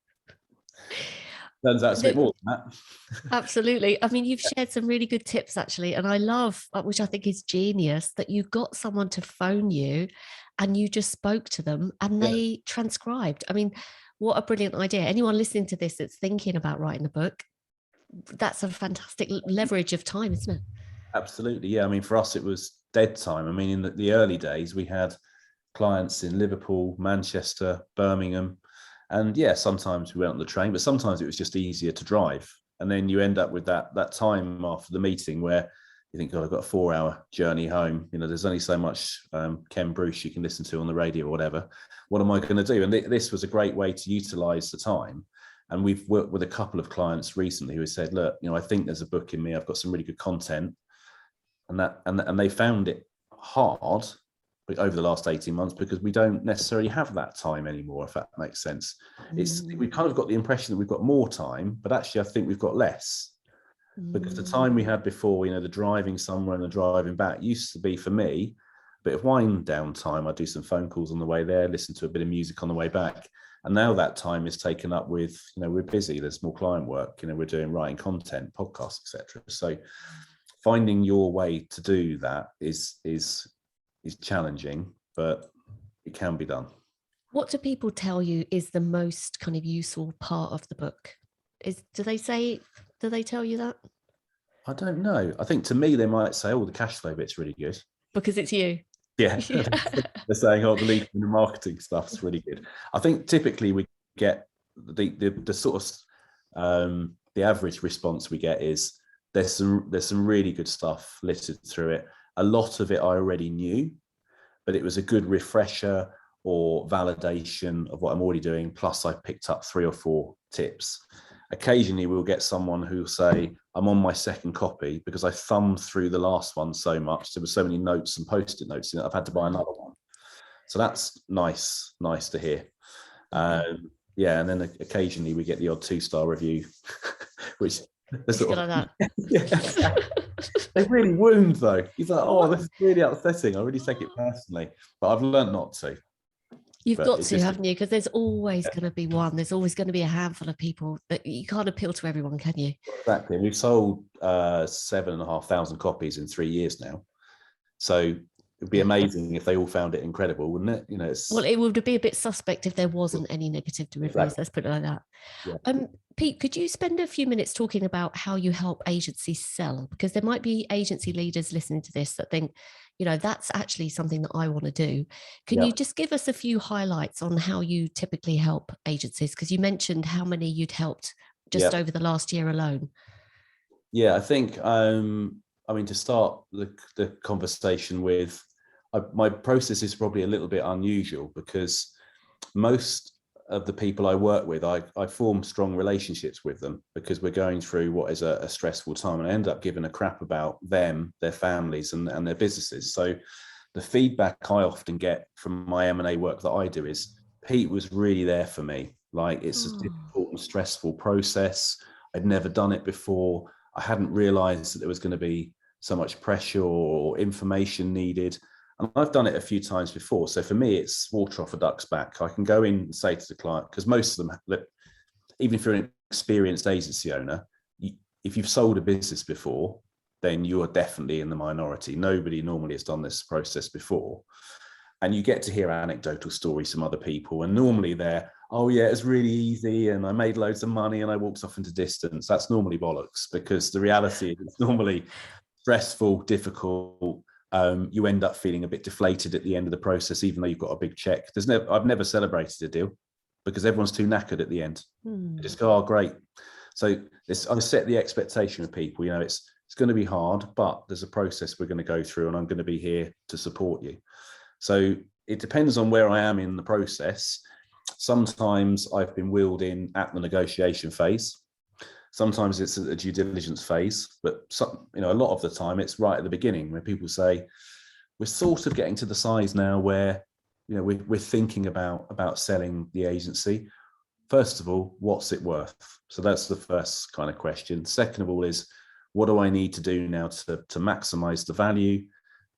Turns out it's a bit more than that. Absolutely. I mean, you've shared some really good tips actually. And I love, which I think is genius, that you got someone to phone you and you just spoke to them and they transcribed. I mean, what a brilliant idea. Anyone listening to this that's thinking about writing a book, that's a fantastic leverage of time, isn't it? Absolutely. Yeah. I mean, for us, it was dead time. I mean, in the early days, we had clients in Liverpool, Manchester, Birmingham. And yeah, sometimes we went on the train, but sometimes it was just easier to drive. And then you end up with that time after the meeting where you think, God, I've got a 4-hour journey home. There's only so much Ken Bruce you can listen to on the radio or whatever. What am I going to do? And this was a great way to utilize the time. And we've worked with a couple of clients recently who said, look, I think there's a book in me. I've got some really good content. And they found it hard over the last 18 months because we don't necessarily have that time anymore, if that makes sense. We've kind of got the impression that we've got more time, but actually I think we've got less. Because the time we had before, the driving somewhere and the driving back used to be, for me, a bit of wind down time. I do some phone calls on the way there, listen to a bit of music on the way back. And now that time is taken up with, we're busy. There's more client work, we're doing writing content, podcasts, etc. So finding your way to do that is challenging, but it can be done. What do people tell you is the most kind of useful part of the book? Do they tell you that? I don't know. I think to me, they might say, the cash flow bit's really good. Because it's you. Yeah. They're saying, the lead and the marketing stuff's really good. I think typically we get the sort of, the average response we get is there's some really good stuff littered through it. A lot of it I already knew, but it was a good refresher or validation of what I'm already doing. Plus I picked up 3 or 4 tips. Occasionally we'll get someone who'll say, I'm on my second copy because I thumbed through the last one so much. There were so many notes and post-it notes in it, I've had to buy another one. So that's nice to hear. Yeah, and then occasionally we get the odd 2-star review, which sort of like that. Yeah. They really wound though. He's like, this is really upsetting. I really take it personally, but I've learned not to. You've got to, haven't you? Because there's always going to be one. There's always going to be a handful of people that you can't appeal to everyone, can you? Exactly. We've sold 7,500 copies in 3 years now. So it'd be amazing if they all found it incredible, wouldn't it? Well, it would be a bit suspect if there wasn't any negative reviews. Exactly. Let's put it like that. Yeah. Pete, could you spend a few minutes talking about how you help agencies sell? Because there might be agency leaders listening to this that think, that's actually something that I want to do. Can you just give us a few highlights on how you typically help agencies? Because you mentioned how many you'd helped just over the last year alone. Yeah, I think, to start the conversation with, my process is probably a little bit unusual because most of the people I work with, I form strong relationships with them because we're going through what is a stressful time, and I end up giving a crap about them, their families and their businesses. So the feedback I often get from my M&A work that I do is, Pete was really there for me. Like, it's a difficult and stressful process. I'd never done it before. I hadn't realized that there was going to be so much pressure or information needed. And I've done it a few times before. So for me, it's water off a duck's back. I can go in and say to the client, because most of them, look, even if you're an experienced agency owner, if you've sold a business before, then you are definitely in the minority. Nobody normally has done this process before. And you get to hear anecdotal stories from other people. And normally they're, oh yeah, it's really easy and I made loads of money and I walked off into distance. That's normally bollocks, because the reality is it's normally stressful, difficult. You end up feeling a bit deflated at the end of the process, even though you've got a big check. I've never celebrated a deal because everyone's too knackered at the end. They just go, oh, great. So I set the expectation with people, it's going to be hard, but there's a process we're going to go through and I'm going to be here to support you. So it depends on where I am in the process. Sometimes I've been wheeled in at the negotiation phase. Sometimes it's a due diligence phase, but a lot of the time it's right at the beginning where people say, we're sort of getting to the size now where, we're thinking about selling the agency. First of all, what's it worth? So that's the first kind of question. Second of all is, what do I need to do now to maximize the value?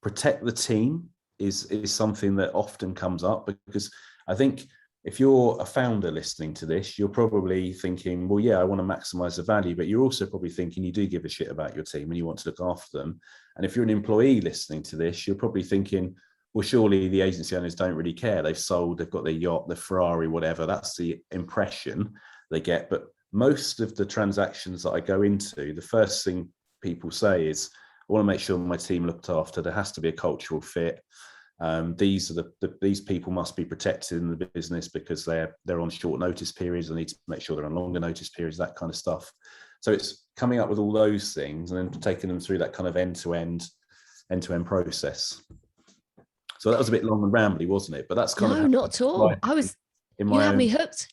Protect the team is something that often comes up, because I think if you're a founder listening to this, you're probably thinking, well, yeah, I want to maximize the value, but you're also probably thinking you do give a shit about your team and you want to look after them. And if you're an employee listening to this, you're probably thinking, well, surely the agency owners don't really care. They've sold, they've got their yacht, their Ferrari, whatever. That's the impression they get. But most of the transactions that I go into, the first thing people say is, I want to make sure my team looked after. There has to be a cultural fit. These people must be protected in the business because they're on short notice periods. I need to make sure they're on longer notice periods, that kind of stuff. So it's coming up with all those things and then taking them through that kind of end-to-end process. So that was a bit long and rambly, wasn't it? But that's kind of no, not at all. You my had own. me hooked.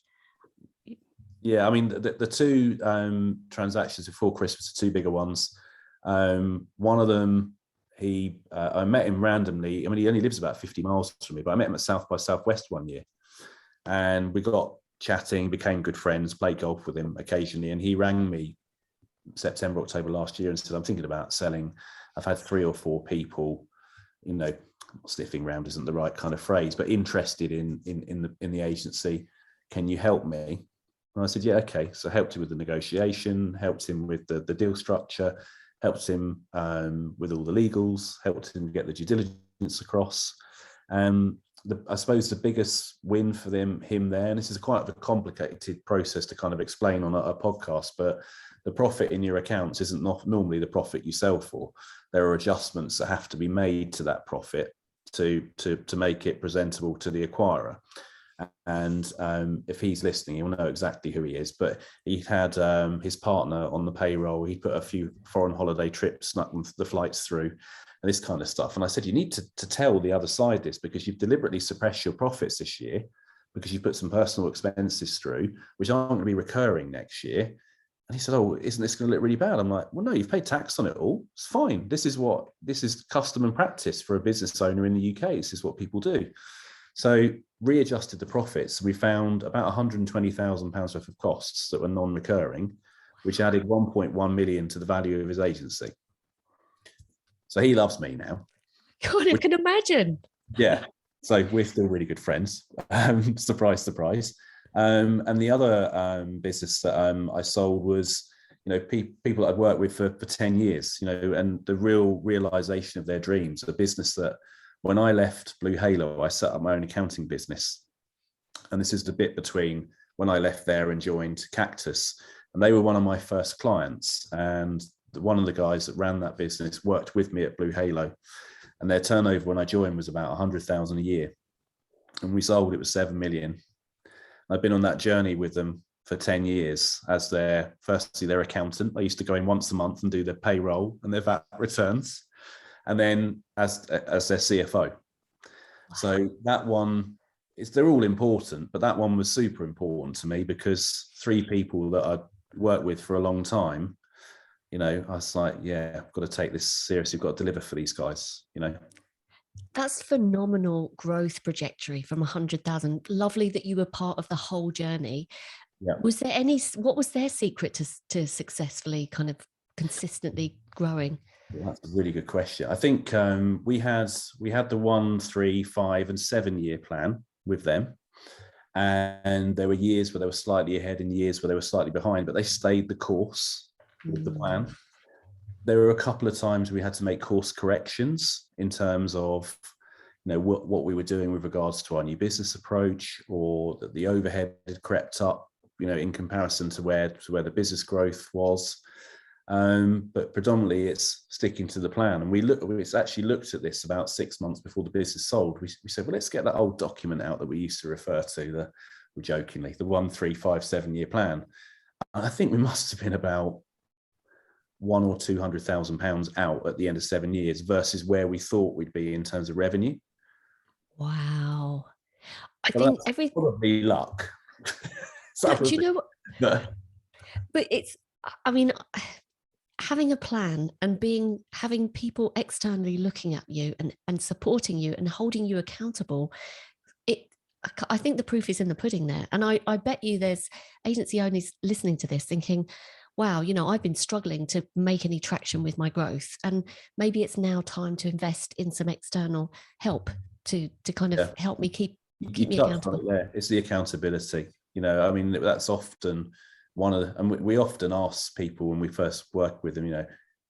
Yeah, I mean, the two transactions before Christmas are two bigger ones. One of them, I met him randomly. I mean, he only lives about 50 miles from me, but I met him at South by Southwest one year. And we got chatting, became good friends, played golf with him occasionally. And he rang me September, October last year and said, I'm thinking about selling. I've had 3 or 4 people, sniffing round isn't the right kind of phrase, but interested in the agency. Can you help me? And I said, yeah, okay. So I helped him with the negotiation, helped him with the deal structure, helped him with all the legals, helped him get the due diligence across. I suppose the biggest win for him there, and this is quite a complicated process to kind of explain on a podcast, but the profit in your accounts isn't normally the profit you sell for. There are adjustments that have to be made to that profit to make it presentable to the acquirer. And if he's listening, he'll know exactly who he is. But he had his partner on the payroll. He put a few foreign holiday trips, snuck the flights through, and this kind of stuff. And I said, you need to tell the other side this, because you've deliberately suppressed your profits this year because you put some personal expenses through, which aren't going to be recurring next year. And he said, oh, isn't this going to look really bad? I'm like, well, no, you've paid tax on it all. It's fine. This is custom and practice for a business owner in the UK. This is what people do. So readjusted the profits. We found about £120,000 worth of costs that were non-recurring, which added 1.1 million to the value of his agency. So he loves me now. God, I can imagine. Yeah. So we're still really good friends. Surprise, surprise. And the other business that I sold was, people I'd worked with for 10 years, and the real realization of their dreams, a business that when I left Blue Halo, I set up my own accounting business. And this is the bit between when I left there and joined Cactus. And they were one of my first clients. And one of the guys that ran that business worked with me at Blue Halo. And their turnover when I joined was about 100,000 a year. And we sold, it was 7 million. I've been on that journey with them for 10 years as their accountant. I used to go in once a month and do their payroll and their VAT returns. And then as their CFO. So that one they're all important, but that one was super important to me because 3 people that I'd worked with for a long time, I was like, yeah, I've got to take this seriously. I've got to deliver for these guys, That's phenomenal growth trajectory from 100,000. Lovely that you were part of the whole journey. Yeah. What was their secret to successfully kind of consistently growing? That's a really good question. I think we had the 1, 3, 5, and 7 year plan with them, and there were years where they were slightly ahead and years where they were slightly behind, but they stayed the course with the plan. There were a couple of times we had to make course corrections in terms of what we were doing with regards to our new business approach, or that the overhead had crept up in comparison to where the business growth was. But predominantly it's sticking to the plan. And we actually looked at this about 6 months before the business sold. We said, well, let's get that old document out that we used to refer to, jokingly, the 1, 3, 5, 7 year plan. And I think we must have been about £100,000 or £200,000 out at the end of 7 years versus where we thought we'd be in terms of revenue. Wow. I so think that's probably luck. Do you know what? But it's, I mean, having a plan and having people externally looking at you and supporting you and holding you accountable, I think the proof is in the pudding there. And I bet you there's agency owners listening to this thinking, wow, I've been struggling to make any traction with my growth, and maybe it's now time to invest in some external help to kind of help me keep me accountable. It's the accountability. I mean, that's often and we often ask people when we first work with them,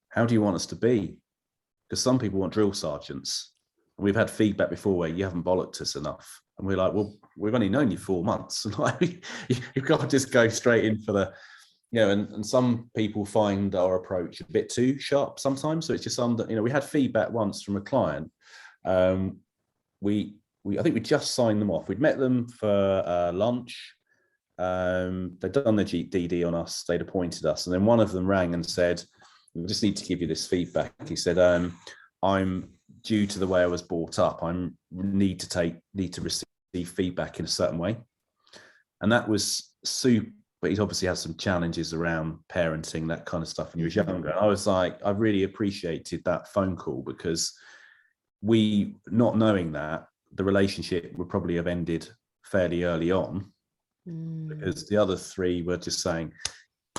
how do you want us to be? Because some people want drill sergeants. And we've had feedback before where you haven't bollocked us enough. And we're like, well, we've only known you 4 months. You've got to just go straight in for the, and some people find our approach a bit too sharp sometimes. So it's just we had feedback once from a client. I think we just signed them off. We'd met them for lunch. they'd done their DD on us, they'd appointed us, and then one of them rang and said, we just need to give you this feedback. He said, I'm due to the way I was brought up, I need to receive feedback in a certain way. And that was super, but he'd obviously had some challenges around parenting, that kind of stuff when he was younger. I was like, I really appreciated that phone call, because we, not knowing that, the relationship would probably have ended fairly early on, because the other three were just saying,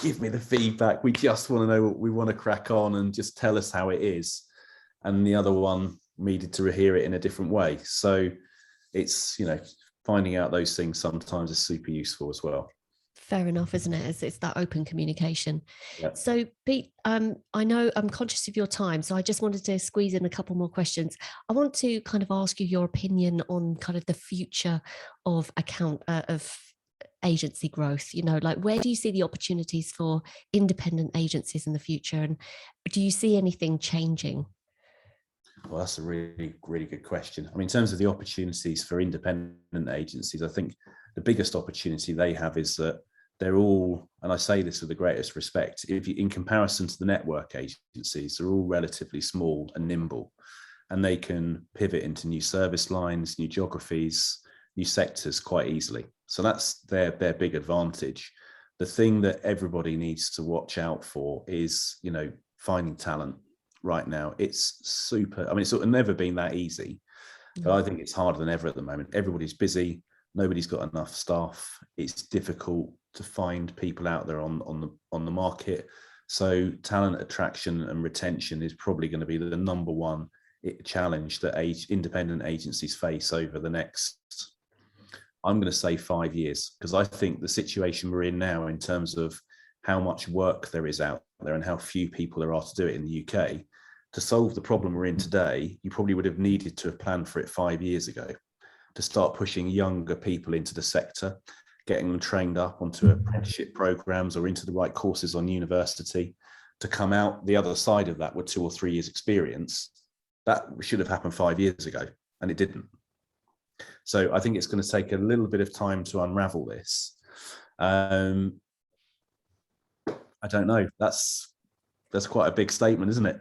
give me the feedback, we just want to know what we want to crack on, and just tell us how it is. And the other one needed to hear it in a different way. So it's, finding out those things sometimes is super useful as well. Fair enough, isn't it? It's that open communication. Yep. So, Pete, I know I'm conscious of your time, so I just wanted to squeeze in a couple more questions. I want to kind of ask you your opinion on kind of the future of agency growth. Like, where do you see the opportunities for independent agencies in the future, and do you see anything changing? Well, that's a really, really good question. I mean, in terms of the opportunities for independent agencies, I think the biggest opportunity they have is that they're all, and I say this with the greatest respect, in comparison to the network agencies, they're all relatively small and nimble, and they can pivot into new service lines, new geographies, new sectors quite easily. So that's their big advantage. The thing that everybody needs to watch out for is, finding talent. Right now, it's super, I mean, it's never been that easy, but I think it's harder than ever at the moment. Everybody's busy, nobody's got enough staff. It's difficult to find people out there on the market. So talent attraction and retention is probably going to be the number one challenge that independent agencies face over the next, I'm going to say 5 years, because I think the situation we're in now, in terms of how much work there is out there and how few people there are to do it in the UK, to solve the problem we're in today, you probably would have needed to have planned for it 5 years ago, to start pushing younger people into the sector, getting them trained up onto apprenticeship programs or into the right courses on university, to come out the other side of that with 2 or 3 years experience. That should have happened 5 years ago, and it didn't. So I think it's going to take a little bit of time to unravel this. I don't know. That's quite a big statement, isn't it?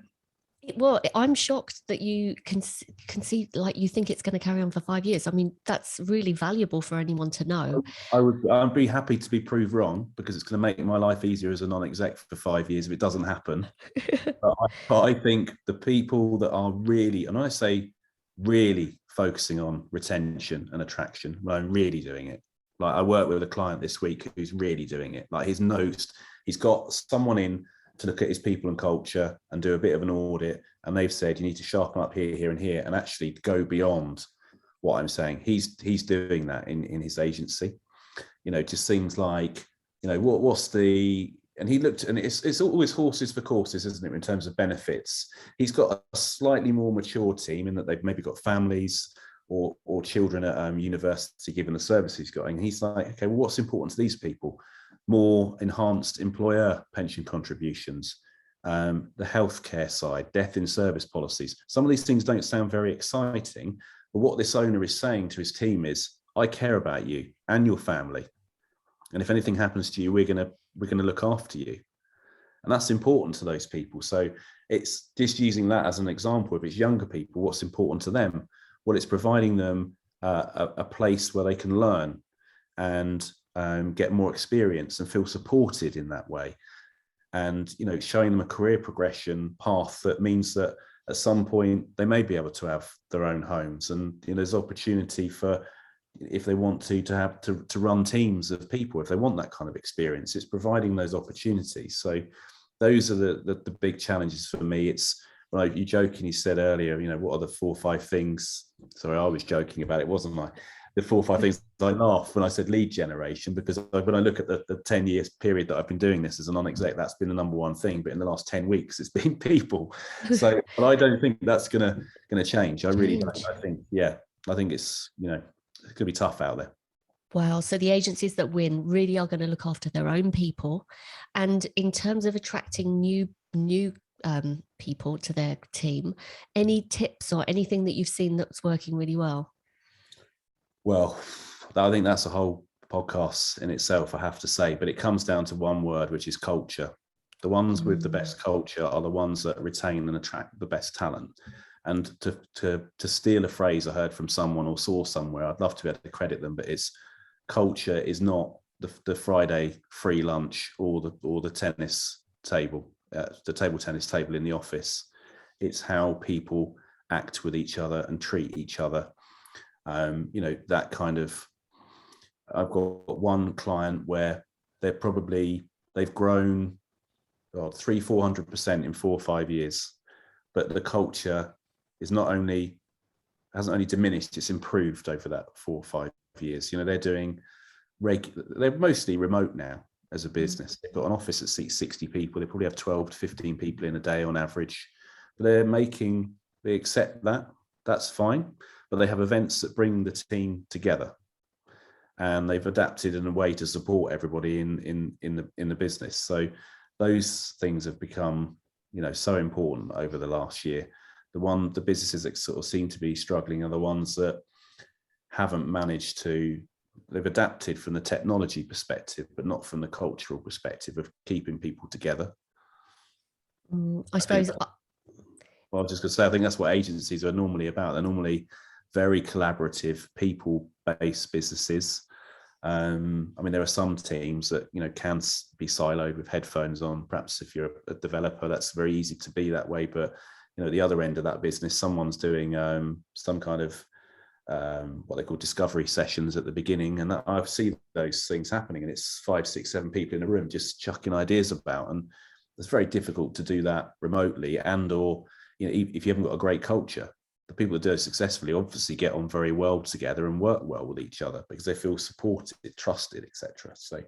Well, I'm shocked that you can see, like, you think it's going to carry on for 5 years. I mean, that's really valuable for anyone to know. I'd be happy to be proved wrong, because it's going to make my life easier as a non-exec for 5 years if it doesn't happen. but I think the people that are really, and I say really, focusing on retention and attraction, when I'm really doing it. Like, I work with a client this week who's really doing it. Like, he's got someone in to look at his people and culture and do a bit of an audit, and they've said you need to sharpen up here, here, and here, and actually go beyond what I'm saying. He's doing that in his agency. It just seems like, what's the, and he looked, and it's always horses for courses, isn't it, in terms of benefits. He's got a slightly more mature team in that they've maybe got families or children at university, given the service he's got. And he's like, okay, well, what's important to these people? More enhanced employer pension contributions, the healthcare side, death in service policies. Some of these things don't sound very exciting, but what this owner is saying to his team is, I care about you and your family, and if anything happens to you, we're going to look after you. And that's important to those people. So it's just using that as an example. If it's younger people, what's important to them? Well, it's providing them a place where they can learn and get more experience and feel supported in that way, and showing them a career progression path that means that at some point they may be able to have their own homes, and there's opportunity for, if they want to run teams of people, if they want that kind of experience. It's providing those opportunities. So those are the big challenges for me. It's, well, you jokingly said earlier, what are the 4 or 5 things? Sorry, I was joking about it, wasn't I? The 4 or 5 things. I laughed when I said lead generation, because when I look at the 10 years period that I've been doing this as a non-exec, that's been the number one thing. But in the last 10 weeks, it's been people. So, but I don't think that's gonna change. I really don't. I think it's, it's gonna be tough out there. Wow. So the agencies that win really are going to look after their own people. And in terms of attracting new people to their team, any tips or anything that you've seen that's working really well? Well, I think that's a whole podcasts in itself, I have to say, but it comes down to one word, which is culture. The ones with the best culture are the ones that retain and attract the best talent. And to steal a phrase I heard from someone or saw somewhere, I'd love to be able to credit them, but it's culture is not the Friday free lunch or the tennis table, the table tennis table in the office. It's how people act with each other and treat each other. That kind of. I've got one client where they've grown 300-400% in 4 or 5 years, but the culture is hasn't only diminished, it's improved over that 4 or 5 years. They're mostly remote now as a business. They've got an office that seats 60 people. They probably have 12 to 15 people in a day on average, but they accept that's fine, but they have events that bring the team together, and they've adapted in a way to support everybody in the business. So those things have become, so important over the last year. The businesses that sort of seem to be struggling are the ones that haven't managed to. They've adapted from the technology perspective, but not from the cultural perspective of keeping people together. I suppose. Well, I was just going to say, I think that's what agencies are normally about. They're normally very collaborative, people-based businesses. There are some teams that can be siloed with headphones on. Perhaps if you're a developer, that's very easy to be that way. But at the other end of that business, someone's doing some kind of what they call discovery sessions at the beginning, and I've seen those things happening, and it's 5, 6, 7 people in a room just chucking ideas about, and it's very difficult to do that remotely. Or if you haven't got a great culture, the people that do it successfully obviously get on very well together and work well with each other because they feel supported, trusted, etc. So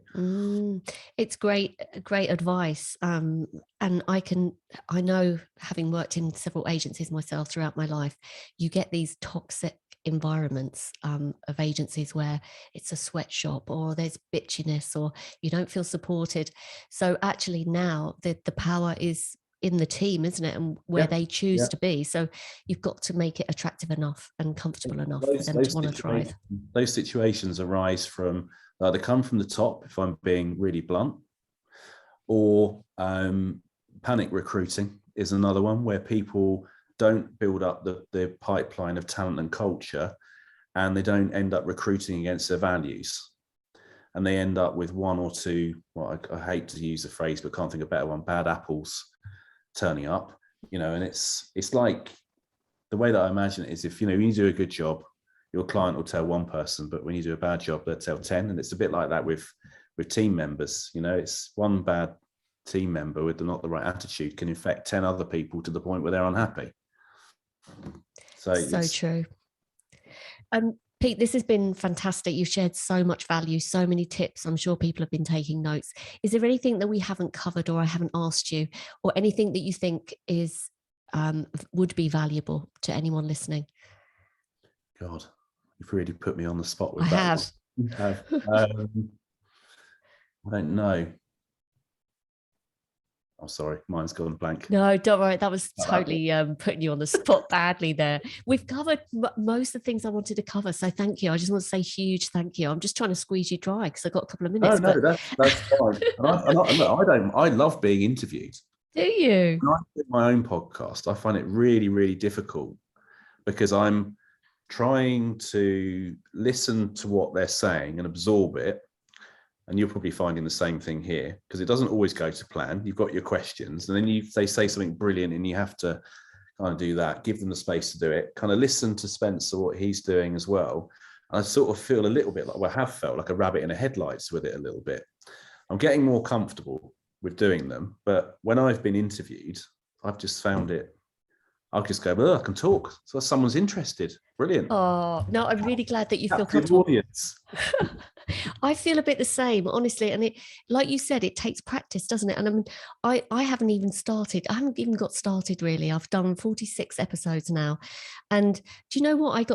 it's great advice. And I know, having worked in several agencies myself throughout my life, you get these toxic environments of agencies where it's a sweatshop, or there's bitchiness, or you don't feel supported. So actually now the power is in the team, isn't it, and where they choose to be. So you've got to make it attractive enough and comfortable enough for them to want to thrive. Those situations arise from they come from the top, if I'm being really blunt, or panic recruiting is another one, where people don't build up the pipeline of talent and culture, and they don't end up recruiting against their values, and they end up with one or two, well, I hate to use the phrase but can't think of a better one, bad apples turning up, and it's like, the way that I imagine it is, if when you do a good job, your client will tell one person, but when you do a bad job, they'll tell 10. And it's a bit like that with team members. It's one bad team member with not the right attitude can infect 10 other people to the point where they're unhappy. So true. Pete, this has been fantastic. You've shared so much value, so many tips. I'm sure people have been taking notes. Is there anything that we haven't covered, or I haven't asked you, or anything that you think is would be valuable to anyone listening? God, you've really put me on the spot with I that. have. You have. I don't know. I'm sorry, mine's gone blank. No, don't worry. That was totally putting you on the spot badly there. We've covered most of the things I wanted to cover. So thank you. I just want to say huge thank you. I'm just trying to squeeze you dry because I've got a couple of minutes. No, that's fine. I love being interviewed. Do you? When I do my own podcast, I find it really, really difficult because I'm trying to listen to what they're saying and absorb it. And you're probably finding the same thing here, because it doesn't always go to plan. You've got your questions, and then they say something brilliant, and you have to kind of do that, give them the space to do it, kind of listen to Spencer, what he's doing as well. And I sort of feel a little bit like, well, I have felt like a rabbit in the headlights with it a little bit. I'm getting more comfortable with doing them, but when I've been interviewed, I've just found it, I'll just go, well, I can talk. So someone's interested. Brilliant. Oh, no, I'm really glad that you feel comfortable. Audience. I feel a bit the same, honestly. And it, like you said, it takes practice, doesn't it? And I mean, I haven't even started. I haven't even got started, really. I've done 46 episodes now. And do you know what? I've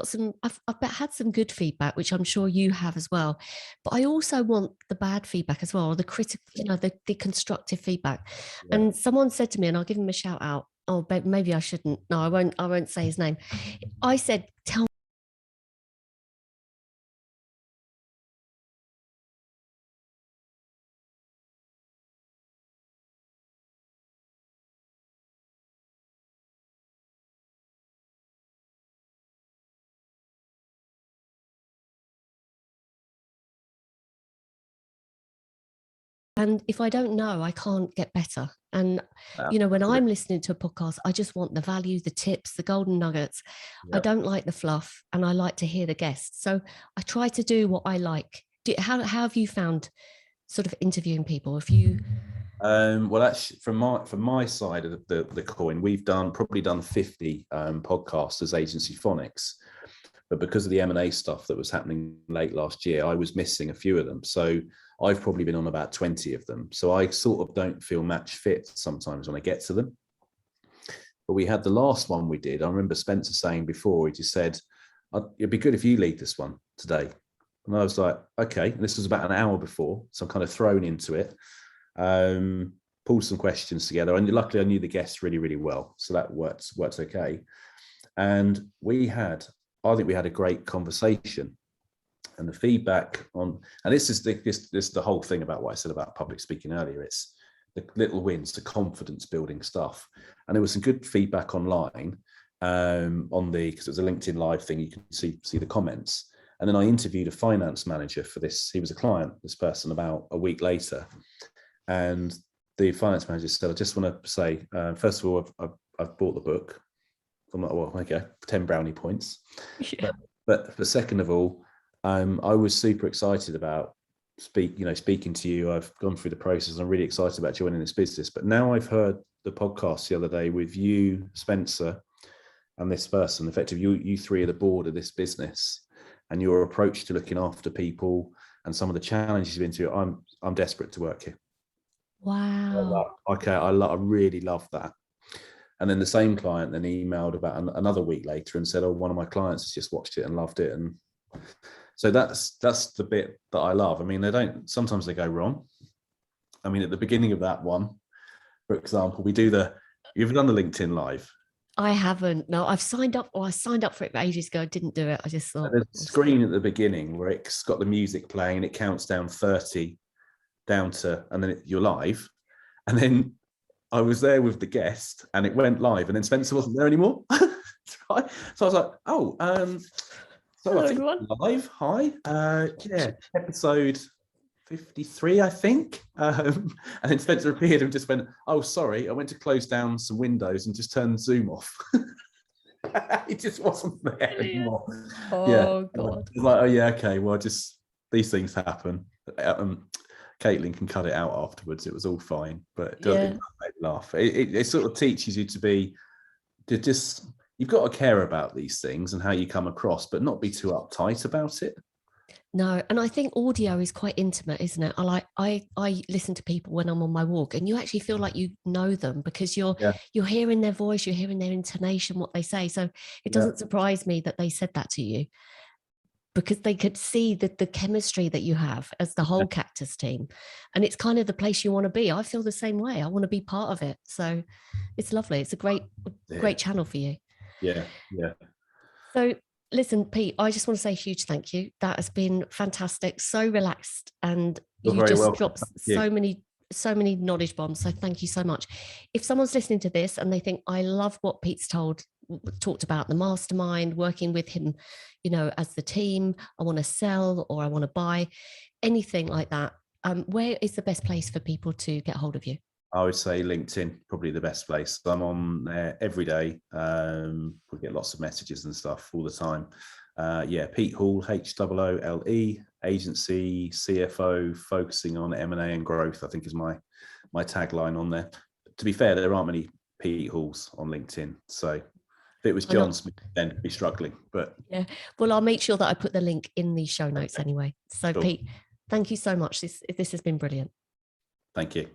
had some good feedback, which I'm sure you have as well. But I also want the bad feedback as well, or the critical, the constructive feedback. Yeah. And someone said to me, and I'll give him a shout out. Oh, maybe I shouldn't. No, I won't say his name. I said, tell And if I don't know, I can't get better. And, when I'm listening to a podcast, I just want the value, the tips, the golden nuggets. I don't like the fluff, and I like to hear the guests. So I try to do what I like. How have you found sort of interviewing people? If you well, actually, from my side of the coin, we've probably done 50 podcasts as Agencynomics, but because of the M&A stuff that was happening late last year, I was missing a few of them. So I've probably been on about 20 of them. So I sort of don't feel match fit sometimes when I get to them. But we had the last one we did. I remember Spencer saying before, he just said, it'd be good if you lead this one today. And I was like, okay. And this was about an hour before, so I'm kind of thrown into it. Pulled some questions together, and luckily I knew the guests really, really well, so that worked okay. And I think we had a great conversation. And the feedback and this is the whole thing about what I said about public speaking earlier. It's the little wins, the confidence building stuff. And there was some good feedback online because it was a LinkedIn Live thing. You can see the comments. And then I interviewed a finance manager for this. He was a client, this person, about a week later. And the finance manager said, I just want to say, first of all, I've bought the book. I'm like, well, okay, 10 brownie points. Yeah. But second of all, I was super excited about speaking to you. I've gone through the process. I'm really excited about joining this business. But now I've heard the podcast the other day with you, Spencer, and this person. Effectively, you three are the board of this business, and your approach to looking after people and some of the challenges you've been through. I'm desperate to work here. Wow. I really love that. And then the same client then emailed about another week later and said, oh, one of my clients has just watched it and loved it. And so that's the bit that I love. I mean, sometimes they go wrong. I mean, at the beginning of that one, for example, you've done the LinkedIn Live. I haven't. No, I signed up for it ages ago. I didn't do it. I just thought. There's a screen at the beginning where it's got the music playing and it counts down 30 down to, and then you're live. And then I was there with the guest and it went live, and then Spencer wasn't there anymore. Right? So I was like, oh, so hello, I think everyone. Live. Hi. Yeah, episode 53, I think. And then Spencer appeared and just went, oh, sorry, I went to close down some windows and just turned Zoom off. It just wasn't there anymore. Oh, yeah. God. Like, oh, yeah, okay, well, just these things happen. Caitlin can cut it out afterwards. It was all fine, but it made me laugh. It sort of teaches you you've got to care about these things and how you come across, but not be too uptight about it. No, and I think audio is quite intimate, isn't it? I listen to people when I'm on my walk, and you actually feel like you know them because you're hearing their voice, you're hearing their intonation, what they say. So it doesn't surprise me that they said that to you, because they could see the chemistry that you have as the whole Cactus team. And it's kind of the place you want to be. I feel the same way. I want to be part of it. So it's lovely. It's a great channel for you. Yeah. So listen, Pete, I just want to say a huge thank you. That has been fantastic. So relaxed. And you just dropped so many knowledge bombs. So thank you so much. If someone's listening to this and they think, I love what Pete's talked about, the mastermind, working with him, as the team, I want to sell or I want to buy, anything like that, where is the best place for people to get hold of you? I would say LinkedIn, probably the best place. I'm on there every day. We get lots of messages and stuff all the time. Pete Hoole, Hoole, agency CFO, focusing on M&A and growth, I think is my tagline on there. To be fair, there aren't many Pete Hooles on LinkedIn. So if it was John Smith, then I'd be struggling. But yeah, well, I'll make sure that I put the link in the show notes anyway. So sure. Pete, thank you so much. This has been brilliant. Thank you.